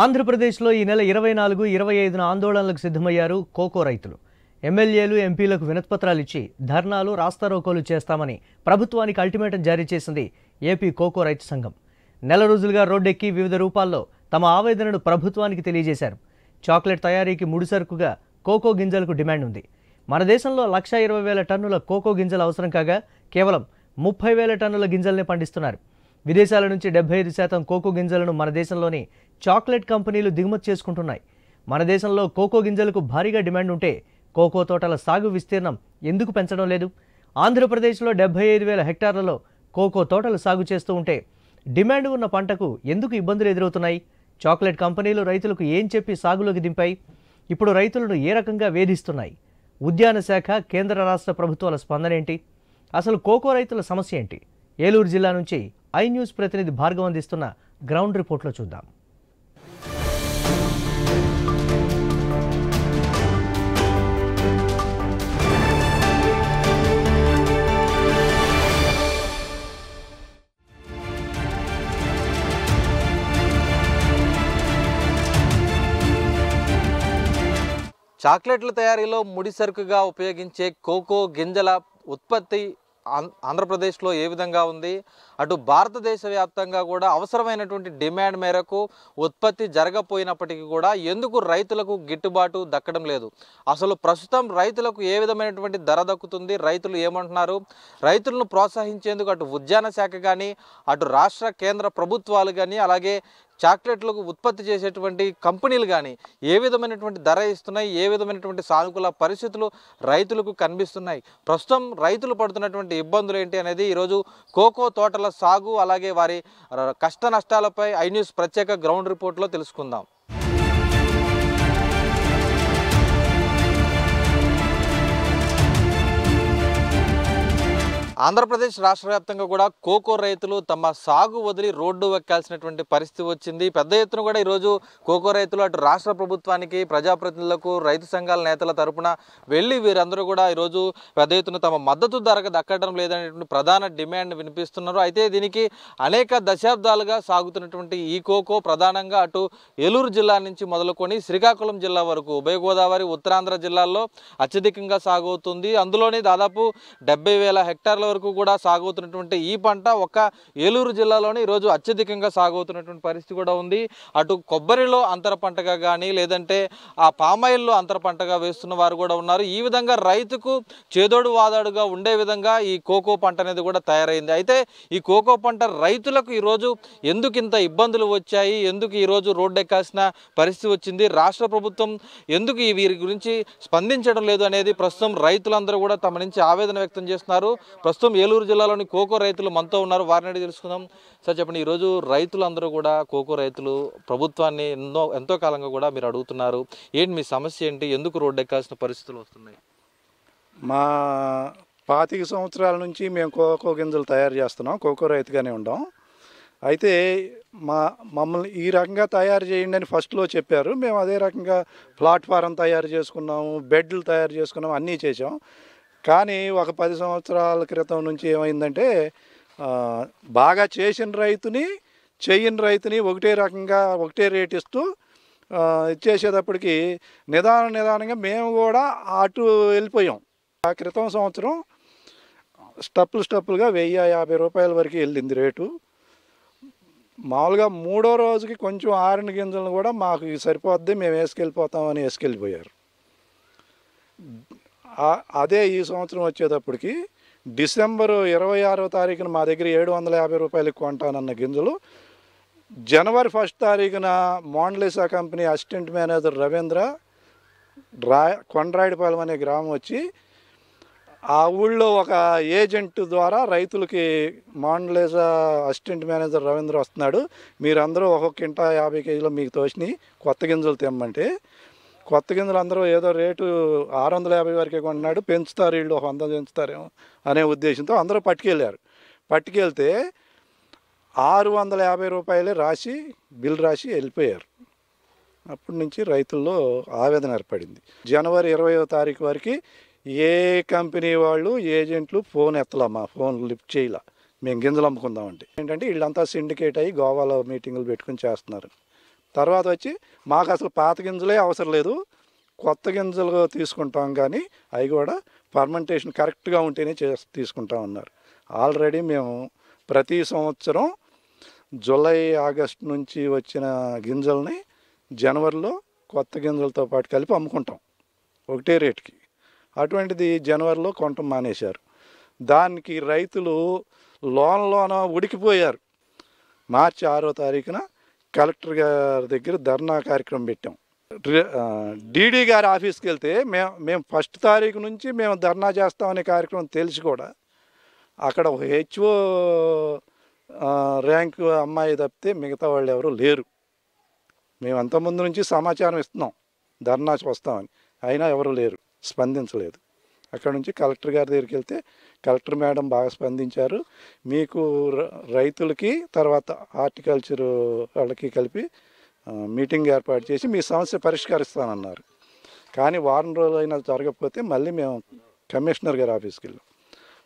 ఆంధ్రప్రదేశ్లో ఈ నెల 24, 25న ఆందోళనలకు సిద్ధమయ్యారు కోకో రైతులు. ఎమ్మెల్యేలు, ఎంపీలకు వినతిపత్రాలు ఇచ్చి ధర్నాలు, రాస్తారోకోలు చేస్తామని ప్రభుత్వానికి అల్టిమేటం జారీ చేసింది ఏపీ కోకో రైతు సంఘం. నెల రోజులుగా రోడ్డెక్కి వివిధ రూపాల్లో తమ ఆవేదనను ప్రభుత్వానికి తెలియజేశారు. చాక్లెట్ తయారీకి ముడిసరుకుగా కోకో గింజలకు డిమాండ్ ఉంది. మన దేశంలో 1,20,000 టన్నుల కోకో గింజలు అవసరం కాగా కేవలం 30,000 టన్నుల గింజల్ని పండిస్తున్నారు. విదేశాల నుంచి 75% కోకో గింజలను మన దేశంలోని చాక్లెట్ కంపెనీలు దిగుమతి చేసుకుంటున్నాయి. మన దేశంలో కోకో గింజలకు భారీగా డిమాండ్ ఉంటే కోకో తోటల సాగు విస్తీర్ణం ఎందుకు పెంచడం లేదు? ఆంధ్రప్రదేశ్లో 75,000 హెక్టార్లలో కోకో తోటలు సాగు చేస్తూ ఉంటే డిమాండ్ ఉన్న పంటకు ఎందుకు ఇబ్బందులు ఎదురవుతున్నాయి? చాక్లెట్ కంపెనీలు రైతులకు ఏం చెప్పి సాగులోకి దింపాయి? ఇప్పుడు రైతులను ఏ రకంగా వేధిస్తున్నాయి? ఉద్యాన శాఖ, కేంద్ర రాష్ట్ర ప్రభుత్వాల స్పందన ఏంటి? అసలు కోకో రైతుల సమస్య ఏంటి? ఏలూరు జిల్లా నుంచి ఐ న్యూస్ ప్రతినిధి భార్గవ్ అందిస్తున్న గ్రౌండ్ రిపోర్ట్లో చూద్దాం. చాక్లెట్ల తయారీలో ముడిసరుకుగా ఉపయోగించే కోకో గింజల ఉత్పత్తి ఆంధ్రప్రదేశ్లో ఏ విధంగా ఉంది? అటు భారతదేశ వ్యాప్తంగా కూడా అవసరమైనటువంటి డిమాండ్ మేరకు ఉత్పత్తి జరగపోయినప్పటికీ కూడా ఎందుకు రైతులకు గిట్టుబాటు దక్కడం లేదు? అసలు ప్రస్తుతం రైతులకు ఏ విధమైనటువంటి ధర దక్కుతుంది? రైతులు ఏమంటున్నారు? రైతులను ప్రోత్సహించేందుకు అటు ఉద్యాన శాఖ కానీ, అటు రాష్ట్ర కేంద్ర ప్రభుత్వాలు కానీ, అలాగే చాక్లెట్లకు ఉత్పత్తి చేసేటువంటి కంపెనీలు కానీ ఏ విధమైనటువంటి ధర ఇస్తున్నాయి? ఏ విధమైనటువంటి సానుకూల పరిస్థితులు రైతులకు కనిపిస్తున్నాయి? ప్రస్తుతం రైతులు పడుతున్నటువంటి ఇబ్బందులు ఏంటి అనేది ఈరోజు కోకో తోటల సాగు అలాగే వారి కష్ట నష్టాలపై ఐ న్యూస్ ప్రత్యేక గ్రౌండ్ రిపోర్ట్లో తెలుసుకుందాం. ఆంధ్రప్రదేశ్ రాష్ట్ర వ్యాప్తంగా కూడా కోకో రైతులు తమ సాగు వదిలి రోడ్డు ఎక్కాల్సినటువంటి పరిస్థితి వచ్చింది. పెద్ద ఎత్తున కూడా ఈరోజు కోకో రైతులు అటు రాష్ట్ర ప్రభుత్వానికి, ప్రజాప్రతినిధులకు, రైతు సంఘాల నేతల తరపున వెళ్ళి వీరందరూ కూడా ఈరోజు పెద్ద ఎత్తున తమ మద్దతు ధరకు దక్కడం లేదనేటువంటి ప్రధాన డిమాండ్ వినిపిస్తున్నారు. అయితే దీనికి అనేక దశాబ్దాలుగా సాగుతున్నటువంటి ఈ కోకో ప్రధానంగా అటు ఏలూరు జిల్లా నుంచి మొదలుకొని శ్రీకాకుళం జిల్లా వరకు ఉభయ గోదావరి, ఉత్తరాంధ్ర జిల్లాల్లో అత్యధికంగా సాగుతుంది. అందులోని దాదాపు 70,000 హెక్టార్ల వరకు కూడా సాగుతున్నటువంటి ఈ పంట ఒక్క ఏలూరు జిల్లాలోని ఈరోజు అత్యధికంగా సాగుతున్నటువంటి పరిస్థితి కూడా ఉంది. అటు కొబ్బరిలో అంతర పంటగా కానీ, లేదంటే ఆ పామాయిల్లో అంతర పంటగా వేస్తున్న వారు కూడా ఉన్నారు. ఈ విధంగా రైతుకు చేదోడు వాదాడుగా ఉండే విధంగా ఈ కోకో పంట అనేది కూడా తయారైంది. అయితే ఈ కోకో పంట రైతులకు ఈరోజు ఎందుకు ఇంత ఇబ్బందులు వచ్చాయి? ఎందుకు ఈరోజు రోడ్డు ఎక్కాల్సిన పరిస్థితి వచ్చింది? రాష్ట్ర ప్రభుత్వం ఎందుకు వీరి గురించి స్పందించడం లేదు అనేది ప్రస్తుతం రైతులందరూ కూడా తమ నుంచి ఆవేదన వ్యక్తం చేస్తున్నారు. ప్రస్తుతం ఏలూరు జిల్లాలోని కోకో రైతులు మనతో ఉన్నారు, వారిని అడిగి తెలుసుకుందాం. సార్ చెప్పండి, ఈరోజు రైతులందరూ కూడా కోకో రైతులు ప్రభుత్వాన్ని ఎంతో కాలంగా కూడా మీరు అడుగుతున్నారు. ఏంటి మీ సమస్య ఏంటి? ఎందుకు రోడ్డు ఎక్కాల్సిన పరిస్థితులు వస్తున్నాయి? మా 25 సంవత్సరాల నుంచి మేము కోకో గింజలు తయారు చేస్తున్నాం, కోకో రైతుగానే ఉన్నాం. అయితే మమ్మల్ని ఈ రకంగా తయారు చేయండి అని ఫస్ట్లో చెప్పారు. మేము అదే రకంగా ప్లాట్ఫారం తయారు చేసుకున్నాము, బెడ్లు తయారు చేసుకున్నాము, అన్నీ చేసాం. కానీ ఒక 10 సంవత్సరాల క్రితం నుంచి ఏమైందంటే బాగా చేసిన రైతుని, చెయ్యని రైతుని ఒకటే రకంగా ఒకటే రేట్ ఇస్తూ ఇచ్చేసేటప్పటికి నిదానంగా మేము కూడా అటు వెళ్ళిపోయాం. ఆ క్రితం సంవత్సరం స్టెప్పులుగా 1,050 రూపాయల వరకు వెళ్ళింది రేటు. మామూలుగా 3వ రోజుకి కొంచెం ఆరిన గింజలను కూడా మాకు సరిపోద్ది, మేము వేసుకెళ్ళిపోతామని వేసుకెళ్ళిపోయారు. అదే ఈ సంవత్సరం వచ్చేటప్పటికి డిసెంబరు 26వ తారీఖున మా దగ్గర 750 రూపాయలకి కొంటానన్న గింజలు జనవరి 1వ తారీఖున మోండలేసా కంపెనీ అసిస్టెంట్ మేనేజర్ రవీంద్ర కొండ్రాయిడిపాలెం అనే గ్రామం వచ్చి ఆ ఊళ్ళో ఒక ఏజెంట్ ద్వారా రైతులకి మోండలేసా అసిస్టెంట్ మేనేజర్ రవీంద్ర వస్తున్నాడు, మీరందరూ ఒక్కొక్క కింటా 50 కేజీలు మీకు తోచినాయి కొత్త గింజలు తెమ్మంటే, కొత్త గింజలు అందరూ ఏదో రేటు 650 వరకే కొంటున్నాడు, పెంచుతారు వీళ్ళు 100 పెంచుతారేమో అనే ఉద్దేశంతో అందరూ పట్టుకెళ్తే 650 రూపాయలే బిల్ రాసి వెళ్ళిపోయారు. అప్పటి నుంచి రైతుల్లో ఆవేదన ఏర్పడింది. జనవరి 20వ తారీఖు వరకు ఏ కంపెనీ వాళ్ళు ఏజెంట్లు ఫోన్ ఎత్తలా, మా ఫోన్ లిఫ్ట్ చేయలా. మేము గింజలు అమ్ముకుందామంటే ఏంటంటే వీళ్ళంతా సిండికేట్ అయ్యి గోవాలో మీటింగులు పెట్టుకుని చేస్తున్నారు. తర్వాత వచ్చి మాకు అసలు పాత గింజలే అవసరం లేదు, కొత్త గింజలు తీసుకుంటాం, కానీ అవి కూడా ఫర్మెంటేషన్ కరెక్ట్గా ఉంటేనే తీసుకుంటాం అన్నారు. ఆల్రెడీ మేము ప్రతి సంవత్సరం జూలై ఆగస్టు నుంచి వచ్చిన గింజల్ని జనవరిలో కొత్త గింజలతో పాటు కలిపి అమ్ముకుంటాం ఒకటే రేటుకి. అటువంటిది జనవరిలో కొనటం మానేశారు. దానికి రైతులు లోన ఉడికిపోయారు. మార్చి 6వ తారీఖున కలెక్టర్ గారి దగ్గర ధర్నా కార్యక్రమం పెట్టాం. డీడీ గారి ఆఫీస్కి వెళ్తే మేము 1వ తారీఖు నుంచి మేము ధర్నా చేస్తామనే కార్యక్రమం తెలిసి కూడా అక్కడ ఒక హెచ్ఓ ర్యాంకు అమ్మాయి తప్పితే మిగతా వాళ్ళు ఎవరు లేరు. మేము అంతకుముందు నుంచి సమాచారం ఇస్తున్నాం ధర్నా వస్తామని, అయినా ఎవరు లేరు, స్పందించలేదు. అక్కడ నుంచి కలెక్టర్ గారి దగ్గరికి వెళ్తే కలెక్టర్ మేడం బాగా స్పందించారు. మీకు రైతులకి తర్వాత హార్టికల్చర్ వాళ్ళకి కలిపి మీటింగ్ ఏర్పాటు చేసి మీ సమస్య పరిష్కరిస్తానన్నారు. కానీ వారం రోజులైనా జరగకపోతే మళ్ళీ మేము కమిషనర్ గారి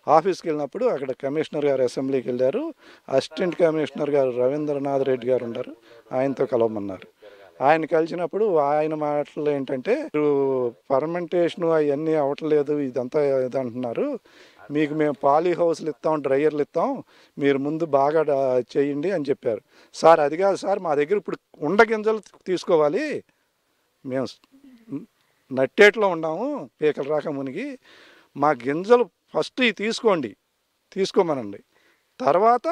ఆఫీస్కి వెళ్ళినప్పుడు అక్కడ కమిషనర్ గారు అసెంబ్లీకి వెళ్ళారు. అసిస్టెంట్ కమిషనర్ గారు రవీంద్రనాథ్ రెడ్డి గారు ఉన్నారు, ఆయనతో కలవమన్నారు. ఆయన కలిసినప్పుడు ఆయన మాటలు ఏంటంటే, ఫర్మెంటేషన్ అవన్నీ అవ్వట్లేదు, ఇదంతా ఇదంటున్నారు, మీకు మేము పాలీ హౌస్లు ఇస్తాం, డ్రైయర్లు ఇస్తాం, మీరు ముందు బాగా చేయండి అని చెప్పారు. సార్ అది కాదు సార్, మా దగ్గర ఇప్పుడు గింజలు తీసుకోవాలి, మేము నట్టేట్లో ఉన్నాము పీకల రాక మునిగి, మా గింజలు ఫస్ట్ ఇవి తీసుకోమనండి, తర్వాత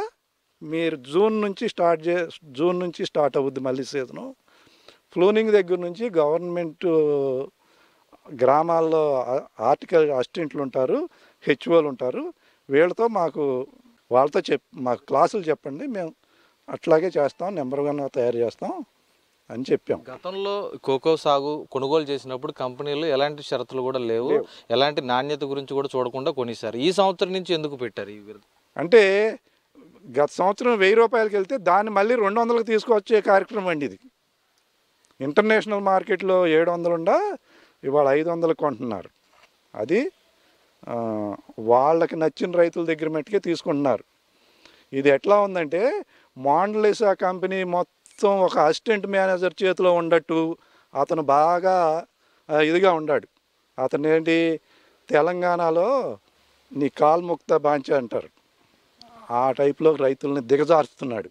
మీరు జూన్ నుంచి స్టార్ట్ అవుద్ది మళ్ళీ సీజను. ఫ్లూనింగ్ దగ్గర నుంచి గవర్నమెంట్ గ్రామాల్లో ఆర్టికల్ అసిస్టెంట్లు ఉంటారు, హెచ్ఓలు ఉంటారు, వీళ్ళతో వాళ్ళతో మాకు క్లాసులు చెప్పండి, మేము అట్లాగే చేస్తాం, నెంబర్ 1 తయారు చేస్తాం అని చెప్పాం. గతంలో కోకో సాగు కొనుగోలు చేసినప్పుడు కంపెనీలు ఎలాంటి షరతులు కూడా లేవు, ఎలాంటి నాణ్యత గురించి కూడా చూడకుండా కొనేసారు. ఈ సంవత్సరం నుంచి ఎందుకు పెట్టారు ఈ విధంగా? అంటే గత సంవత్సరం 1000 రూపాయలకి వెళ్తే దాన్ని మళ్ళీ 200కి తీసుకొచ్చే కార్యక్రమం అండి ఇది. ఇంటర్నేషనల్ మార్కెట్లో 700 ఉండా ఇవాళ 500 కొంటున్నారు. అది వాళ్ళకి నచ్చిన రైతుల దగ్గర మట్టుకే తీసుకుంటున్నారు. ఇది ఎట్లా ఉందంటే, మాండలిసా కంపెనీ మొత్తం ఒక అసిస్టెంట్ మేనేజర్ చేతిలో ఉండట్టు, అతను బాగా ఇదిగా ఉన్నాడు. అతను ఏంటి, తెలంగాణలో నీ కాల్ముక్త బాంచ అంటారు, ఆ టైప్లో రైతుల్ని దిగజారుస్తున్నాడు.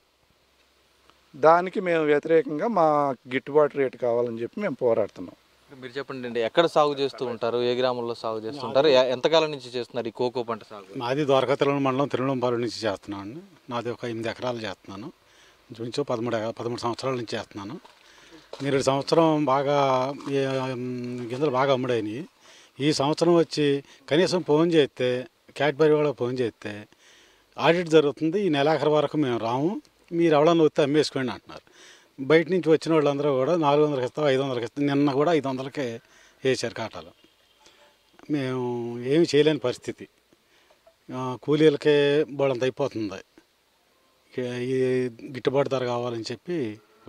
దానికి మేము వ్యతిరేకంగా మా గిట్టుబాటు రేటు కావాలని చెప్పి మేము పోరాడుతున్నాం. మీరు చెప్పండి అండి, ఎక్కడ సాగు చేస్తూ ఉంటారు, ఏ గ్రామంలో సాగు చేస్తుంటారు, ఎంతకాలం నుంచి చేస్తున్నారు ఈ కోకో పంట సాగు? మాది ద్వారకా మండలం తిరువనంపాలెం నుంచి చేస్తున్నాను అండి. నాది ఒక 8 ఎకరాలు చేస్తున్నాను, ఇంచుమించు 13 సంవత్సరాల నుంచి చేస్తున్నాను. మీరు సంవత్సరం బాగా గింజలు బాగా అమ్ముడైనవి. ఈ సంవత్సరం వచ్చి కనీసం ఫోన్ చేస్తే, క్యాడ్బరీ వాళ్ళకి ఫోన్ చేస్తే ఆడిట్ జరుగుతుంది, ఈ నెలాఖరు వరకు మేము రాము, మీరు ఎవడన్నా వస్తే అమ్మేసుకోండి అంటున్నారు. బయట నుంచి వచ్చిన వాళ్ళందరూ కూడా 400కి ఇస్తాం, 500కి ఇస్తాం. నిన్న కూడా 500కే వేసారు కాటాలు. మేము ఏమి చేయలేని పరిస్థితి, కూలీలకే బోళంత అయిపోతుంది. ఈ గిట్టుబాటు ధర కావాలని చెప్పి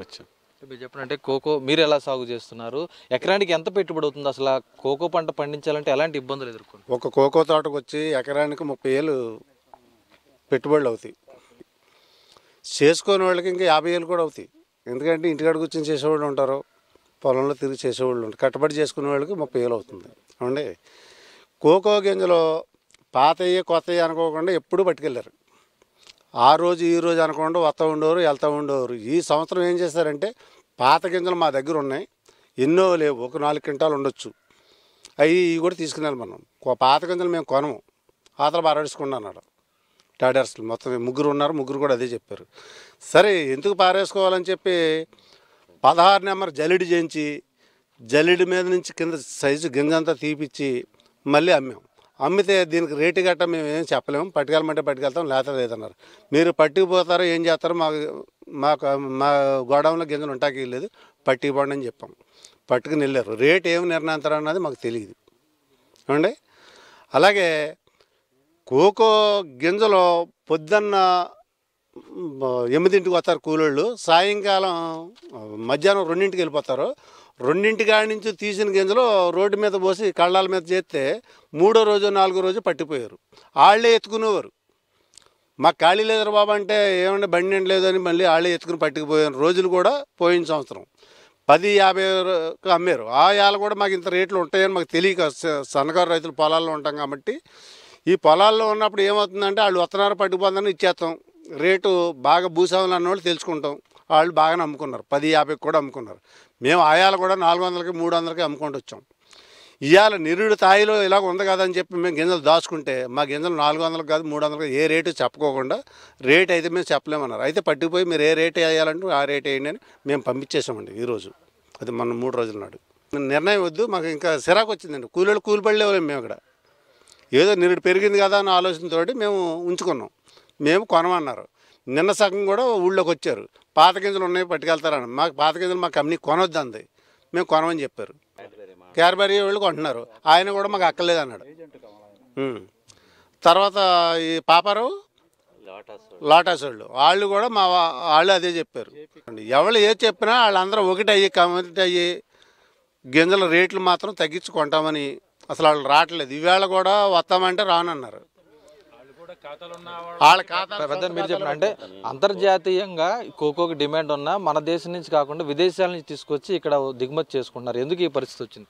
వచ్చాం. మీరు చెప్పండి, కోకో మీరు ఎలా సాగు చేస్తున్నారు, ఎకరానికి ఎంత పెట్టుబడి అవుతుంది, అసలు కోకో పంట పండించాలంటే ఎలాంటి ఇబ్బందులు ఎదుర్కొంటారు? ఒక కోకో తోటకు వచ్చి ఎకరానికి 30,000 పెట్టుబడులు అవుతాయి. చేసుకునే వాళ్ళకి ఇంకా 50,000 కూడా అవుతాయి. ఎందుకంటే ఇంటికాడ కూర్చొని చేసేవాళ్ళు ఉంటారు, పొలంలో తిరిగి చేసేవాళ్ళు ఉంటారు. కట్టుబడి చేసుకునే వాళ్ళకి 30,000 అవుతుంది. అవునండి, కోకో గింజలు పాతయ్యే కొత్తయ్యి అనుకోకుండా ఎప్పుడూ పట్టుకెళ్ళారు. ఆ రోజు ఈ రోజు అనకుండా వస్తూ ఉండేవారు, వెళ్తూ ఉండేవారు. ఈ సంవత్సరం ఏం చేశారంటే, పాత గింజలు మా దగ్గర ఉన్నాయి, ఎన్నో లేవు, ఒక 4 క్వింటాలు ఉండొచ్చు, అవి కూడా తీసుకున్నాను. మనం పాత గింజలు మేము కొనము, ఆతల పారేసుకున్నాడు టాడర్స్లు మొత్తం 3 ఉన్నారు, 3 కూడా అదే చెప్పారు. సరే ఎందుకు పారేసుకోవాలని చెప్పి 16 నెంబర్ జల్లెడి చేయించి, జల్లెడి మీద నుంచి కింద సైజు గింజంతా తీపిచ్చి మళ్ళీ అమ్మాం. అమ్మితే దీనికి రేటు గట్ట మేము ఏం చెప్పలేము, పట్టుకెళ్ళమంటే పట్టుకెళ్తాం, లేత లేదన్నారు. మీరు పట్టుకుపోతారో ఏం చేస్తారో మా గోడౌన్లో గింజలు ఉంటాకి లేదు, పట్టుకుపోండి అని చెప్పాం. పట్టుకుని వెళ్ళారు. రేటు ఏమి నిర్ణయిస్తారు అన్నది మాకు తెలియదు అండి. అలాగే కోకో గింజలు పొద్దున్న 8ంటికి వస్తారు కూలోళ్ళు, సాయంకాలం మధ్యాహ్నం 2ంటికి వెళ్ళిపోతారు. 2ంటి కాడి నుంచి తీసిన గింజలు రోడ్డు మీద పోసి కళ్ళాల మీద చేస్తే 3వ రోజు 4వ రోజు పట్టిపోయారు. వాళ్ళే ఎత్తుకునేవారు. మాకు ఖాళీ లేదురా బాబు అంటే ఏమంటే బండి ఏం లేదని మళ్ళీ వాళ్ళే ఎత్తుకుని పట్టుకుపోయిన రోజులు కూడా పోయిన సంవత్సరం 10-50 అమ్మారు. ఆ ఏళ్ళ కూడా మాకు ఇంత రేట్లు ఉంటాయని మాకు తెలియక సన్నకారు రైతులు పొలాల్లో ఉంటాం కాబట్టి ఈ పొలాల్లో ఉన్నప్పుడు ఏమవుతుందంటే వాళ్ళు ఉత్తరాలు పట్టుకుపోతుందని ఇచ్చేస్తాం. రేటు బాగా భూస్వాములు అన్న వాళ్ళు తెలుసుకుంటాం. వాళ్ళు బాగానే అమ్ముకున్నారు, 10-50 కూడా అమ్ముకున్నారు. మేము ఆయాలు కూడా 400కి 300కి అమ్ముకుంటూ వచ్చాం. ఇవాళ నిరుడు తాయిలో ఇలాగ ఉంది కదా అని చెప్పి మేము గింజలు దాచుకుంటే మా గింజలు 400కి కాదు 300కి ఏ రేటు చెప్పుకోకుండా రేట్ అయితే మేము చెప్పలేమన్నారు. అయితే పట్టుకుపోయి మీరు ఏ రేటు వేయాలంటూ ఆ రేట్ వేయండి అని మేము పంపించేసామండి ఈరోజు. అది మన 3 రోజుల నాడు నిర్ణయం వద్దు, మాకు ఇంకా సిరాకు వచ్చిందండి. కూలిపడలేవు మేము ఇక్కడ. ఏదో నిరుడు పెరిగింది కదా అన్న ఆలోచనతో మేము ఉంచుకున్నాం. మేము కొనమన్నారు. నిన్న సగం కూడా ఊళ్ళోకి వచ్చారు. పాత గింజలు ఉన్నాయి పట్టుకెళ్తారని. మాకు పాత గింజలు మా కంపెనీ కొనొద్దు అంది. మేము కొనమని చెప్పారు. క్యార్బరీ వాళ్ళు కొంటున్నారు. ఆయన కూడా మాకు అక్కర్లేదు అన్నాడు. తర్వాత ఈ పాపారావు లాటాస్ వాళ్ళు కూడా వాళ్ళు అదే చెప్పారు. ఎవరు ఏది చెప్పినా వాళ్ళందరూ ఒకటి అయ్యి కమిటీ అయ్యి గింజల రేట్లు మాత్రం తగ్గించి కొంటామని అసలు వాళ్ళు రావట్లేదు. ఈవేళ కూడా వస్తామంటే రానన్నారు. వాళ్ళ ఖాతా మీరు చెప్పిన అంటే అంతర్జాతీయంగా కోకోకి డిమాండ్ ఉన్నా మన దేశం నుంచి కాకుండా విదేశాల నుంచి తీసుకొచ్చి ఇక్కడ దిగుమతి చేసుకుంటున్నారు. ఎందుకు ఈ పరిస్థితి వచ్చింది?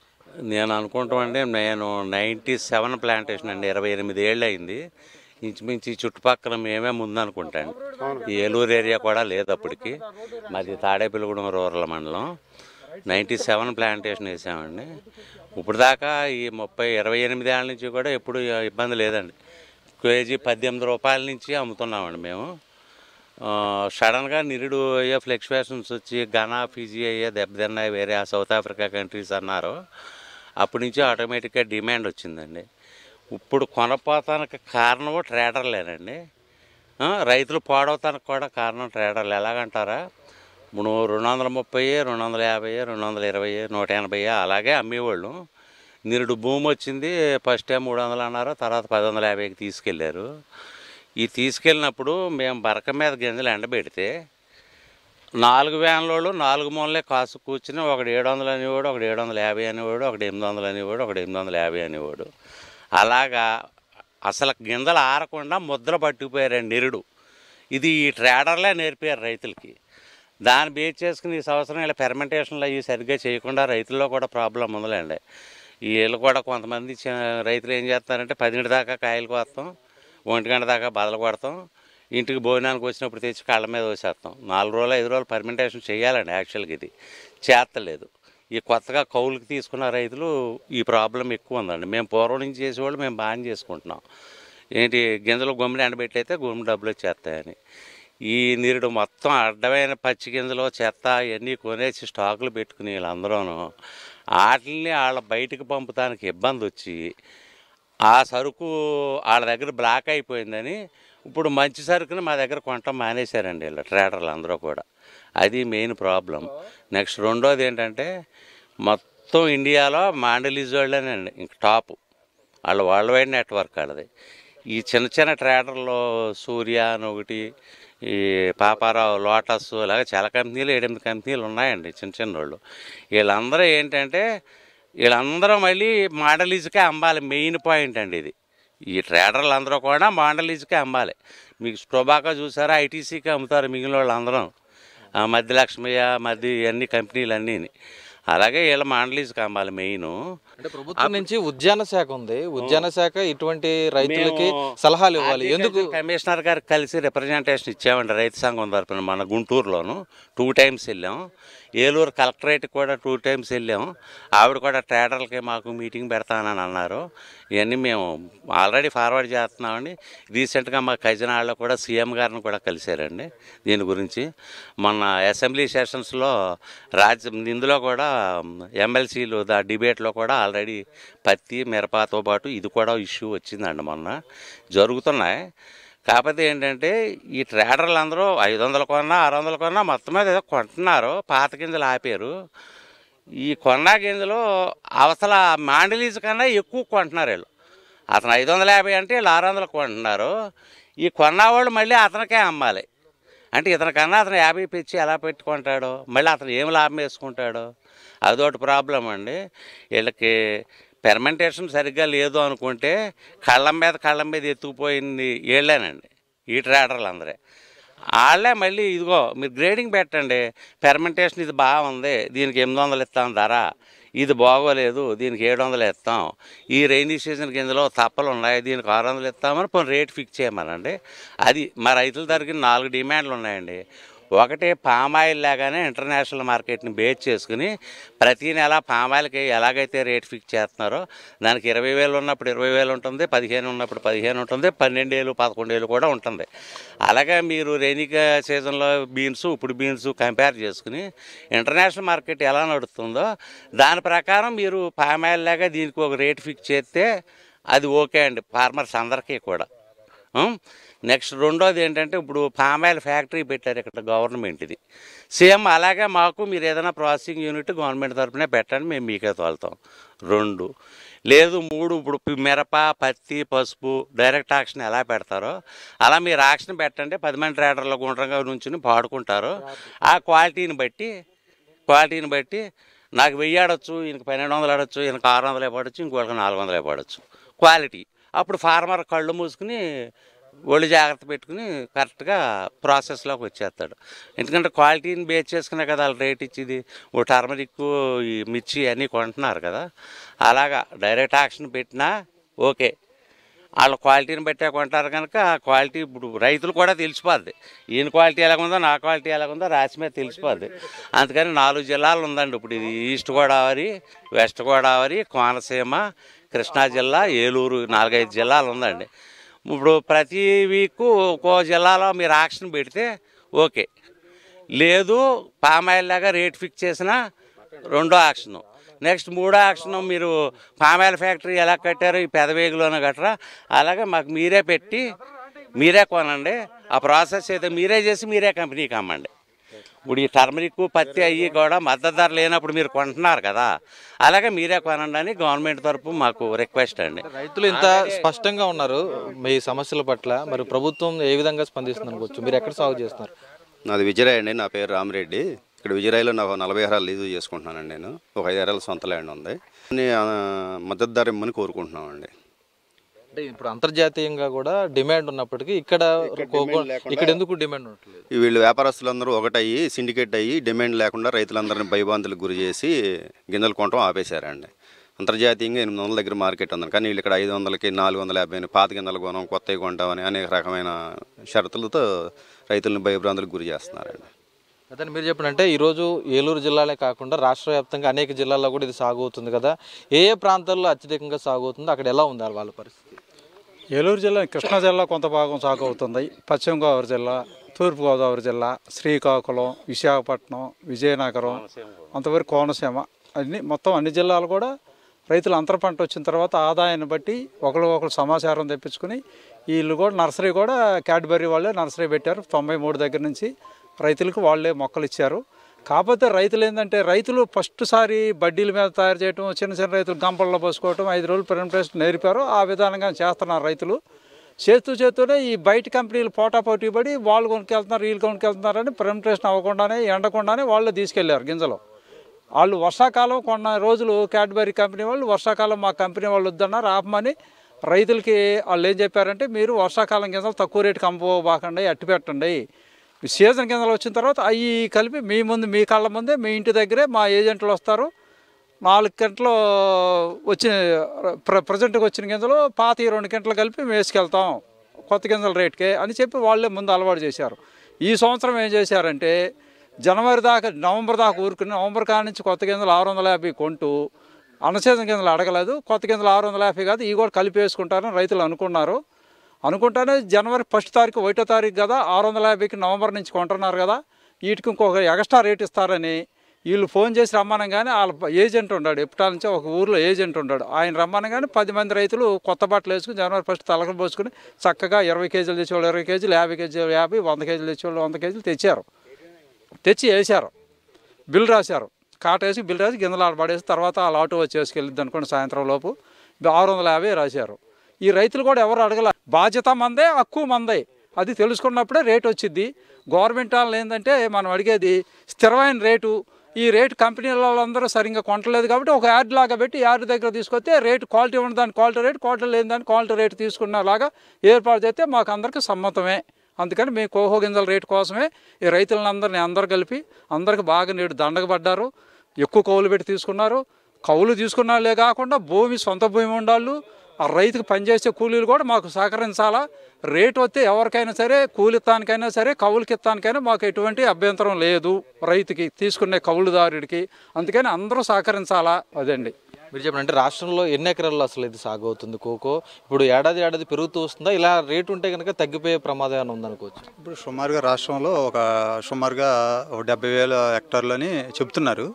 నేను అనుకుంటామంటే నేను 97 ప్లాంటేషన్ అండి, 28 ఏళ్ళు అయింది. ఇంచుమించి చుట్టుపక్కల మేమే ముందనుకుంటాను. ఈ ఏలూరు ఏరియా కూడా లేదు అప్పటికి. మాది తాడేపల్లిగూడెం రూరల్ మండలం. 97 ప్లాంటేషన్ వేసామండి. ఇప్పుడు దాకా ఈ 28 ఏళ్ళ నుంచి కూడా ఎప్పుడు ఇబ్బంది లేదండి. కేజీ 18 రూపాయల నుంచి అమ్ముతున్నామండి మేము. సడన్గా నిరుడు అయ్యే ఫ్లక్చువేషన్స్ వచ్చి ఘనా ఫిజీ అయ్యే దెబ్బతిన్నాయి, వేరే సౌత్ ఆఫ్రికా కంట్రీస్ అన్నారు. అప్పటి నుంచి ఆటోమేటిక్గా డిమాండ్ వచ్చిందండి. ఇప్పుడు కొనపోతానికి కారణం ట్రేడర్లేనండి. రైతులు పాడవుతానికి కూడా కారణం ట్రేడర్లు. ఎలాగంటారా, ఇప్పుడు 230, 250, 220, 180 అలాగే అమ్మేవాళ్ళు. నిరుడు భూమి వచ్చింది, ఫస్ట్ టైం 300 అన్నారు, తర్వాత 1150కి తీసుకెళ్ళారు. ఈ తీసుకెళ్ళినప్పుడు మేము బరక మీద గింజలు ఎండబెడితే 4 వ్యాన్లోళ్ళు 4 మూలలే కాసు కూర్చుని ఒకడు 700 అనేవాడు, ఒకడు 750 అనేవాడు, ఒకడు 800 అనేవాడు, ఒకడు 850 అనేవాడు. అలాగా అసలు గింజలు ఆరకుండా ముద్ర పట్టుకుపోయారండి నిరుడు. ఇది ఈ ట్రేడర్లే నేర్పారు రైతులకి. దాన్ని బేస్ చేసుకుని ఈ సంవత్సరం ఇలా ఫెర్మెంటేషన్లు అవి సరిగ్గా చేయకుండా రైతుల్లో కూడా ప్రాబ్లం ఉందిలేండి. వీళ్ళు కూడా కొంతమంది రైతులు ఏం చేస్తారంటే 10 దాకా కాయలు కోస్తాం, 1 గంట దాకా బదలు కొడతాం, ఇంటికి భోజనానికి వచ్చినప్పుడు తెచ్చి కాళ్ళ మీద వేసేస్తాం. 4 రోజులు 5 రోజులు ఫెర్మెంటేషన్ చేయాలండి. యాక్చువల్గా ఇది చేస్తలేదు. ఈ కొత్తగా కౌలుకి తీసుకున్న రైతులు ఈ ప్రాబ్లం ఎక్కువ ఉందండి. మేము పూర్వం నుంచి చేసేవాళ్ళు మేము బాగా చేసుకుంటున్నాం. ఏంటి గింజలు గమ్ముని ఎండబెట్టయితే గమ్ముని డబ్బులు వచ్చేస్తాయని. ఈ నిరుడు మొత్తం అడ్డమైన పచ్చి గింజలు చెత్త ఇవన్నీ కొనేసి స్టాకులు పెట్టుకుని వీళ్ళందరూ వాటిని వాళ్ళ బయటకు పంపుతానికి ఇబ్బంది వచ్చి ఆ సరుకు వాళ్ళ దగ్గర బ్లాక్ అయిపోయిందని ఇప్పుడు మంచి సరుకుని మా దగ్గర కొనటం మానేశారండి వీళ్ళు ట్రేడర్లు అందరూ కూడా. అది మెయిన్ ప్రాబ్లం. నెక్స్ట్ రెండోది ఏంటంటే మొత్తం ఇండియాలో మాండలీజ్ వాళ్ళేనండి ఇంక టాప్. వాళ్ళ వరల్డ్ వైడ్ నెట్వర్క్ వాళ్ళది. ఈ చిన్న చిన్న ట్రేడర్లు సూర్య అని ఒకటి, ఈ పాపారావు, లోటస్ ఇలాగ చాలా కంపెనీలు 7-8 కంపెనీలు ఉన్నాయండి చిన్న చిన్న వాళ్ళు. వీళ్ళందరూ ఏంటంటే వీళ్ళందరూ మళ్ళీ మాండలీజ్కే అమ్మాలి. మెయిన్ పాయింట్ అండి ఇది. ఈ ట్రేడర్లు అందరూ కూడా మాండలీజ్కే అమ్మాలి. మీకు స్టోబాకా చూసారా, ఐటీసీకి అమ్ముతారు మిగిలిన వాళ్ళు అందరూ. మధ్యలక్ష్మయ్య అన్ని కంపెనీలు అన్నీ. అలాగే వీళ్ళ మాండలీజ్కి అమ్మాలి మెయిన్. అంటే ప్రభుత్వం నుంచి ఉద్యాన శాఖ ఉంది. ఉద్యాన శాఖ ఇటువంటి రైతులకి సలహాలు ఇవ్వాలి. ఎందుకు? కమిషనర్ గారికి కలిసి రిప్రజెంటేషన్ ఇచ్చామండి రైతు సంఘం తరపున. మన గుంటూరులోను 2 టైమ్స్ వెళ్ళాం. ఏలూరు కలెక్టరేట్కి కూడా 2 టైమ్స్ వెళ్ళాం. ఆవిడ కూడా ట్రేడర్లకి మాకు మీటింగ్ పెడతానని అన్నారు. ఇవన్నీ మేము ఆల్రెడీ ఫార్వర్డ్ చేస్తున్నామండి. రీసెంట్గా మా ఖజనాళ్ళలో కూడా సీఎం గారిని కూడా కలిశారండి దీని గురించి. మొన్న అసెంబ్లీ సెషన్స్లో ఇందులో కూడా ఎమ్మెల్సీలు డిబేట్లో కూడా ఆల్రెడీ పత్తి మిరపతో పాటు ఇది కూడా ఇష్యూ వచ్చిందండి. మొన్న జరుగుతున్నాయి. కాకపోతే ఏంటంటే ఈ ట్రేడర్లు అందరూ 500 కొన్నా 600 కొన్నా మొత్తం మీద ఏదో కొంటున్నారు. పాత గింజలు ఆపారు. ఈ కొన్నా గింజలు అవసల మాండలీజ్ కన్నా ఎక్కువ కొంటున్నారు వీళ్ళు. అతను 550 అంటే వీళ్ళు 600 కొంటున్నారు. ఈ కొన్నవాళ్ళు మళ్ళీ అతనికే అమ్మాలి. అంటే ఇతనికన్నా అతను 50 పెంచి ఎలా పెట్టుకుంటాడు, మళ్ళీ అతను ఏం లాభం వేసుకుంటాడు, అదొకటి ప్రాబ్లం అండి. వీళ్ళకి ఫెర్మెంటేషన్ సరిగ్గా లేదు అనుకుంటే కళ్ళం మీద ఎత్తుకుపోయింది వీళ్ళేనండి. ఈ ట్రేడర్లు అందరే. వాళ్ళే మళ్ళీ ఇదిగో మీరు గ్రేడింగ్ పెట్టండి, ఫెర్మెంటేషన్ ఇది బాగుంది, దీనికి 800 ఇస్తాం ధర, ఇది బాగోలేదు దీనికి 700 ఇస్తాం, ఈ రైనీ సీజన్ కిందలో తప్పలు ఉన్నాయి దీనికి 600 ఇస్తామని కొన్ని రేట్ ఫిక్స్ చేయమనండి. అది మా రైతుల దగ్గర 4 డిమాండ్లు ఉన్నాయండి. ఒకటి పామాయిల్ లాగానే ఇంటర్నేషనల్ మార్కెట్ని బేస్ చేసుకుని ప్రతి నెల పామాయిల్కి ఎలాగైతే రేట్ ఫిక్స్ చేస్తున్నారో దానికి 20,000 ఉన్నప్పుడు 20,000 ఉంటుంది, 15 ఉన్నప్పుడు 15 ఉంటుంది, 12,000 11,000 కూడా ఉంటుంది. అలాగే మీరు రైనీ సీజన్లో బీన్స్ ఇప్పుడు బీన్స్ కంపేర్ చేసుకుని ఇంటర్నేషనల్ మార్కెట్ ఎలా నడుస్తుందో దాని ప్రకారం మీరు పామాయిల్ లాగా దీనికి ఒక రేట్ ఫిక్స్ చేస్తే అది ఓకే అండి ఫార్మర్స్ అందరికీ కూడా. నెక్స్ట్ రెండోది ఏంటంటే ఇప్పుడు పామాయిల్ ఫ్యాక్టరీ పెట్టారు ఇక్కడ గవర్నమెంట్, ఇది సేమ్ అలాగే మాకు మీరు ఏదైనా ప్రాసెసింగ్ యూనిట్ గవర్నమెంట్ తరఫునే పెట్టండి, మేము మీకే తోలుతాం. 2 లేదు 3 ఇప్పుడు మిరప పత్తి పసుపు డైరెక్ట్ ఆక్షన్ ఎలా పెడతారో అలా మీరు ఆక్షన్ పెట్టండి, 10 మంది ట్రేడర్లు గుండ్రంగా నుంచి పాడుకుంటారు. ఆ క్వాలిటీని బట్టి నాకు 1000 ఆడొచ్చు, ఈయనకి 1200 ఆడొచ్చు, ఈయనకి 600 పడవచ్చు, ఇంకోళ్ళకి 400 పడవచ్చు క్వాలిటీ. అప్పుడు ఫార్మర్ కళ్ళు మూసుకుని ఒళ్ళు జాగ్రత్త పెట్టుకుని కరెక్ట్గా ప్రాసెస్లోకి వచ్చేస్తాడు. ఎందుకంటే క్వాలిటీని బేస్ చేసుకునే కదా వాళ్ళు రేట్ ఇచ్చేది. ఓ టర్మరిక్ ఈ మిర్చి అన్నీ కొంటున్నారు కదా, అలాగా డైరెక్ట్ ఆక్షన్ పెట్టినా ఓకే, వాళ్ళ క్వాలిటీని బట్టే కొంటారు కనుక ఆ క్వాలిటీ ఇప్పుడు రైతులు కూడా తెలిసిపోద్ది, ఈయన క్వాలిటీ ఎలాగుందో నా క్వాలిటీ ఎలాగుందో రాసి మీద తెలిసిపోద్ది. అందుకని 4 జిల్లాలు ఉందండి ఇప్పుడు, ఇది ఈస్ట్ గోదావరి, వెస్ట్ గోదావరి, కోనసీమ, కృష్ణా జిల్లా, ఏలూరు, 4-5 జిల్లాలు ఉందండి. ఇప్పుడు ప్రతి వీకు ఒక్కో జిల్లాలో మీరు ఆక్షన్ పెడితే ఓకే, లేదు పామాయిల్ లాగా రేట్ ఫిక్స్ చేసిన 2వ ఆక్షను, నెక్స్ట్ 3వ ఆక్షన్ మీరు పామాయిల్ ఫ్యాక్టరీ ఎలా కట్టారో ఈ పెదవేగులోనే కట్టరా అలాగే మాకు మీరే పెట్టి మీరే కొనండి, ఆ ప్రాసెస్ అయితే మీరే చేసి మీరే కంపెనీకి అమ్మండి. ఇప్పుడు ఈ టర్మరిక్ పత్తి అయ్యి కూడా మద్దతు ధర లేనప్పుడు మీరు కొంటున్నారు కదా, అలాగే మీరే కొనండి అని గవర్నమెంట్ తరపు మాకు రిక్వెస్ట్ అండి. రైతులు ఇంత స్పష్టంగా ఉన్నారు మీ సమస్యల పట్ల, మరి ప్రభుత్వం ఏ విధంగా స్పందిస్తుంది అనుకోవచ్చు? మీరు ఎక్కడ సాగు చేస్తున్నారు? నాది విజయరాయ్ అండి, నా పేరు రామిరెడ్డి. ఇక్కడ విజయరాయ్లో నాకు 40 ఎకరాలు లీజు చేసుకుంటున్నానండి. నేను ఒక 5 ఎకరాల సొంత ల్యాండ్ ఉంది, మద్దతు ధర ఇమ్మని కోరుకుంటున్నామండి. అంటే ఇప్పుడు అంతర్జాతీయంగా కూడా డిమాండ్ ఉన్నప్పటికీ ఇక్కడ ఎందుకు డిమాండ్ ఉండట్లేదు? వీళ్ళు వ్యాపారస్తులందరూ ఒకటయ్యి సిండికేట్ అయ్యి డిమాండ్ లేకుండా రైతులందరినీ భయభ్రాంతులకు గురి చేసి గింజలు కొనడం ఆపేశారండి. అంతర్జాతీయంగా 800 దగ్గర మార్కెట్ ఉంది, కానీ వీళ్ళు ఇక్కడ 500కి 450 పాత గింజలు కొనం కొత్తవి కొంటామని అనేక రకమైన షరతులతో రైతులను భయభ్రాంతులకు గురి చేస్తున్నారండి. అదే మీరు చెప్పండి, ఈరోజు ఏలూరు జిల్లాలే కాకుండా రాష్ట్ర వ్యాప్తంగా అనేక జిల్లాల్లో కూడా ఇది సాగు అవుతుంది కదా, ఏ ప్రాంతాల్లో అత్యధికంగా సాగు అవుతుందో అక్కడ ఎలా ఉంది వాళ్ళ పరిస్థితి? ఏలూరు జిల్లా, కృష్ణా జిల్లా కొంత భాగం సాగు అవుతుంది, పశ్చిమ గోదావరి జిల్లా, తూర్పుగోదావరి జిల్లా, శ్రీకాకుళం, విశాఖపట్నం, విజయనగరం, అంతవరకు కోనసీమ అన్ని మొత్తం అన్ని జిల్లాలు కూడా రైతులు అంతర పంట వచ్చిన తర్వాత ఆదాయాన్ని బట్టి ఒకరు సమాచారం తెప్పించుకుని వీళ్ళు కూడా నర్సరీ కూడా క్యాడ్బరీ వాళ్ళే నర్సరీ పెట్టారు. 93 దగ్గర నుంచి రైతులకు వాళ్ళే మొక్కలు ఇచ్చారు. కాకపోతే రైతులు ఏంటంటే రైతులు ఫస్ట్ సారి బడ్డీల మీద తయారు చేయడం, చిన్న రైతులు గంపల్లో పోసుకోవటం, 5 రోజులు ప్రెజెంటేషన్ నేర్పారు. ఆ విధానంగా చేస్తున్నారు రైతులు. చేస్తూనే ఈ బయట కంపెనీలు పోటాపోటీ పడి వాళ్ళు కొనుక్కెళ్తున్నారు వీళ్ళు కొనుక్కెళ్తున్నారని ప్రెజెంటేషన్ అవ్వకుండానే ఎండకుండానే వాళ్ళు తీసుకెళ్లారు గింజలు. వాళ్ళు వర్షాకాలం కొన్న రోజులు క్యాడ్బరీ కంపెనీ వాళ్ళు వర్షాకాలం మా కంపెనీ వాళ్ళు వద్దన్నారు ఆపమని రైతులకి వాళ్ళు ఏం చెప్పారంటే, మీరు వర్షాకాలం గింజలు తక్కువ రేటుకి అమ్ముకోబాకండి, అట్టి పెట్టండి, సీజన్ గింజలు వచ్చిన తర్వాత అవి కలిపి మీ కళ్ళ ముందే మీ ఇంటి దగ్గరే మా ఏజెంట్లు వస్తారు, 4 గంటలు వచ్చిన ప్రజెంట్కి వచ్చిన గింజలు పాత 2 గంటలు కలిపి మేము వేసుకెళ్తాం కొత్త గింజల రేటుకే అని చెప్పి వాళ్ళే ముందు అలవాటు చేశారు. ఈ సంవత్సరం ఏం చేశారంటే జనవరి దాకా నవంబర్ దాకా ఊరుకుని నవంబర్ కాడ నుంచి కొత్త గింజలు 650 కొంటూ అన్నసీజన్ గింజలు అడగలేదు, కొత్త గింజలు 650 కాదు ఇవి కూడా కలిపి వేసుకుంటారని రైతులు అనుకుంటానే జనవరి 1వ తారీఖు 1వ తారీఖు కదా 650కి నవంబర్ నుంచి కొంటున్నారు కదా, వీటికి ఇంకొక ఎక్స్ట్రా రేట్ ఇస్తారని వీళ్ళు ఫోన్ చేసి రమ్మనగానే వాళ్ళ ఏజెంట్ ఉన్నాడు, ఎప్పటి నుంచో ఒక ఊర్లో ఏజెంట్ ఉన్నాడు, ఆయన రమ్మనగానే 10 మంది రైతులు కొత్త బట్టలు వేసుకుని జనవరి 1 తలకలు పోసుకుని చక్కగా 20 కేజీలు తెచ్చేవాళ్ళు 20 కేజీలు, 50 కేజీలు 50, 100 కేజీలు తెచ్చేవాళ్ళు 100 కేజీలు తెచ్చి వేశారు, బిల్ రాశారు, కాటేసి బిల్ రాసి గింజలు ఆడబడేసి తర్వాత వాళ్ళ ఆటో వచ్చి వేసుకెళ్ళిద్ది అనుకోండి సాయంత్రం లోపు 650 రాశారు. ఈ రైతులు కూడా ఎవరు అడగల, బాధ్యత మందే హక్కు మందే, అది తెలుసుకున్నప్పుడే రేటు వచ్చింది. గవర్నమెంట్ వాళ్ళు ఏంటంటే మనం అడిగేది స్థిరమైన రేటు, ఈ రేటు కంపెనీల వాళ్ళందరూ సరిగ్గా కొనట్లేదు కాబట్టి ఒక యార్డ్ లాగా పెట్టి యార్డ్ దగ్గర తీసుకొస్తే రేటు క్వాలిటీ ఉన్న దాని క్వాలిటీ రేటు, క్వాలిటీ లేని దాని క్వాలిటీ రేటు తీసుకునేలాగా ఏర్పాటు చేస్తే మాకు అందరికీ సమ్మతమే. అందుకని మేము కోకో గింజల రేటు కోసమే ఈ రైతులందరినీ అందరూ కలిపి అందరికి బాగా నేడు దండగ పడ్డారు. ఎక్కువ కౌలు పెట్టి తీసుకున్నారు. కౌలు తీసుకున్న వాళ్ళే కాకుండా భూమి సొంత భూమి ఉండాళ్ళు, ఆ రైతుకు పనిచేసే కూలీలు కూడా మాకు సహకరించాలా. రేటు వస్తే ఎవరికైనా సరే కూలిత్తానికైనా సరే కౌలుకిత్తానికైనా మాకు ఎటువంటి అభ్యంతరం లేదు రైతుకి తీసుకునే కౌలుదారుడికి. అందుకని అందరూ సహకరించాలా. అదండి మీరు చెప్పండి. అంటే రాష్ట్రంలో ఎన్ని ఎకరాల్లో అసలు ఇది సాగు అవుతుంది కోకో? ఇప్పుడు ఏడాది పెరుగుతూ వస్తుందా? ఇలా రేటు ఉంటే కనుక తగ్గిపోయే ప్రమాదం ఏమైనా ఉందనుకోవచ్చు? ఇప్పుడు సుమారుగా రాష్ట్రంలో సుమారుగా 70,000 హెక్టార్లని చెప్తున్నారు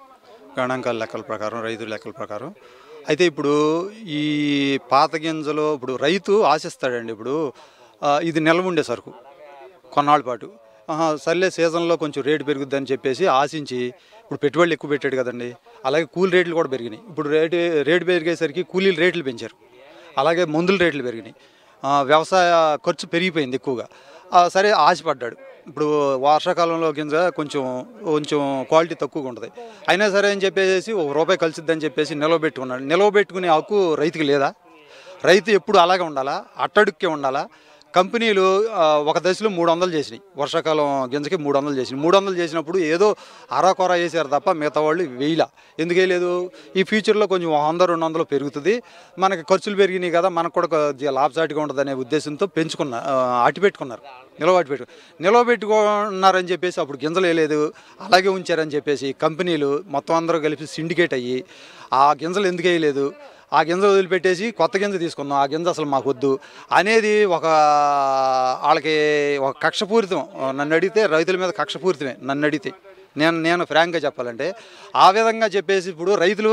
గణాంకాల లెక్కల ప్రకారం, రైతుల లెక్కల ప్రకారం. అయితే ఇప్పుడు ఈ పాత గింజలు ఇప్పుడు రైతు ఆశిస్తాడండి. ఇప్పుడు ఇది నిల్వ ఉండే సరుకు కొన్నాళ్ళ పాటు, సర్లే సీజన్లో కొంచెం రేటు పెరుగుద్దని చెప్పేసి ఆశించి ఇప్పుడు పెట్టుబడులు ఎక్కువ పెట్టాడు కదండి. అలాగే కూలి రేట్లు కూడా పెరిగినాయి. ఇప్పుడు రేటు పెరిగేసరికి కూలీల రేట్లు పెంచారు, అలాగే మందుల రేట్లు పెరిగినాయి, వ్యవసాయ ఖర్చు పెరిగిపోయింది ఎక్కువగా. సరే ఆశపడ్డాడు. ఇప్పుడు వర్షాకాలంలో గింజ కొంచెం క్వాలిటీ తక్కువగా ఉంటుంది, అయినా సరే అని చెప్పేసి ₹1 కలిసిద్దని చెప్పేసి నిలవబెట్టుకున్నాడు. నిలవబెట్టుకునే హక్కు రైతుకి లేదా? రైతు ఎప్పుడు అలాగే ఉండాలా? అట్టడుక్కే ఉండాలా? కంపెనీలు ఒక దశలో 300 చేసినాయి, వర్షాకాలం గింజకి 300 చేసినాయి. 300 చేసినప్పుడు ఏదో అరాకొర వేసారు తప్ప మిగతా వాళ్ళు వేయలా. ఎందుకు వేయలేదు? ఈ ఫ్యూచర్లో కొంచెం 100-200 పెరుగుతుంది, మనకి ఖర్చులు పెరిగినాయి కదా, మనకు కూడా లాభసాటిగా ఉంటుంది అనే ఉద్దేశంతో అట్టిపెట్టుకున్నారు, నిలవబెట్టుకున్నారని చెప్పేసి అప్పుడు గింజలు వేయలేదు, అలాగే ఉంచారని చెప్పేసి కంపెనీలు మొత్తం అందరూ కలిపి సిండికేట్ అయ్యి ఆ గింజలు ఎందుకు వేయలేదు, ఆ గింజలు వదిలిపెట్టేసి కొత్త గింజ తీసుకుందాం, ఆ గింజ అసలు మాకు వద్దు అనేది వాళ్ళకి ఒక కక్షపూరితం. నన్ను అడిగితే రైతుల మీద కక్షపూరితమే. నన్ను అడిగితే నేను ఫ్రాంక్గా చెప్పాలంటే ఆ విధంగా చెప్పేసి ఇప్పుడు రైతులు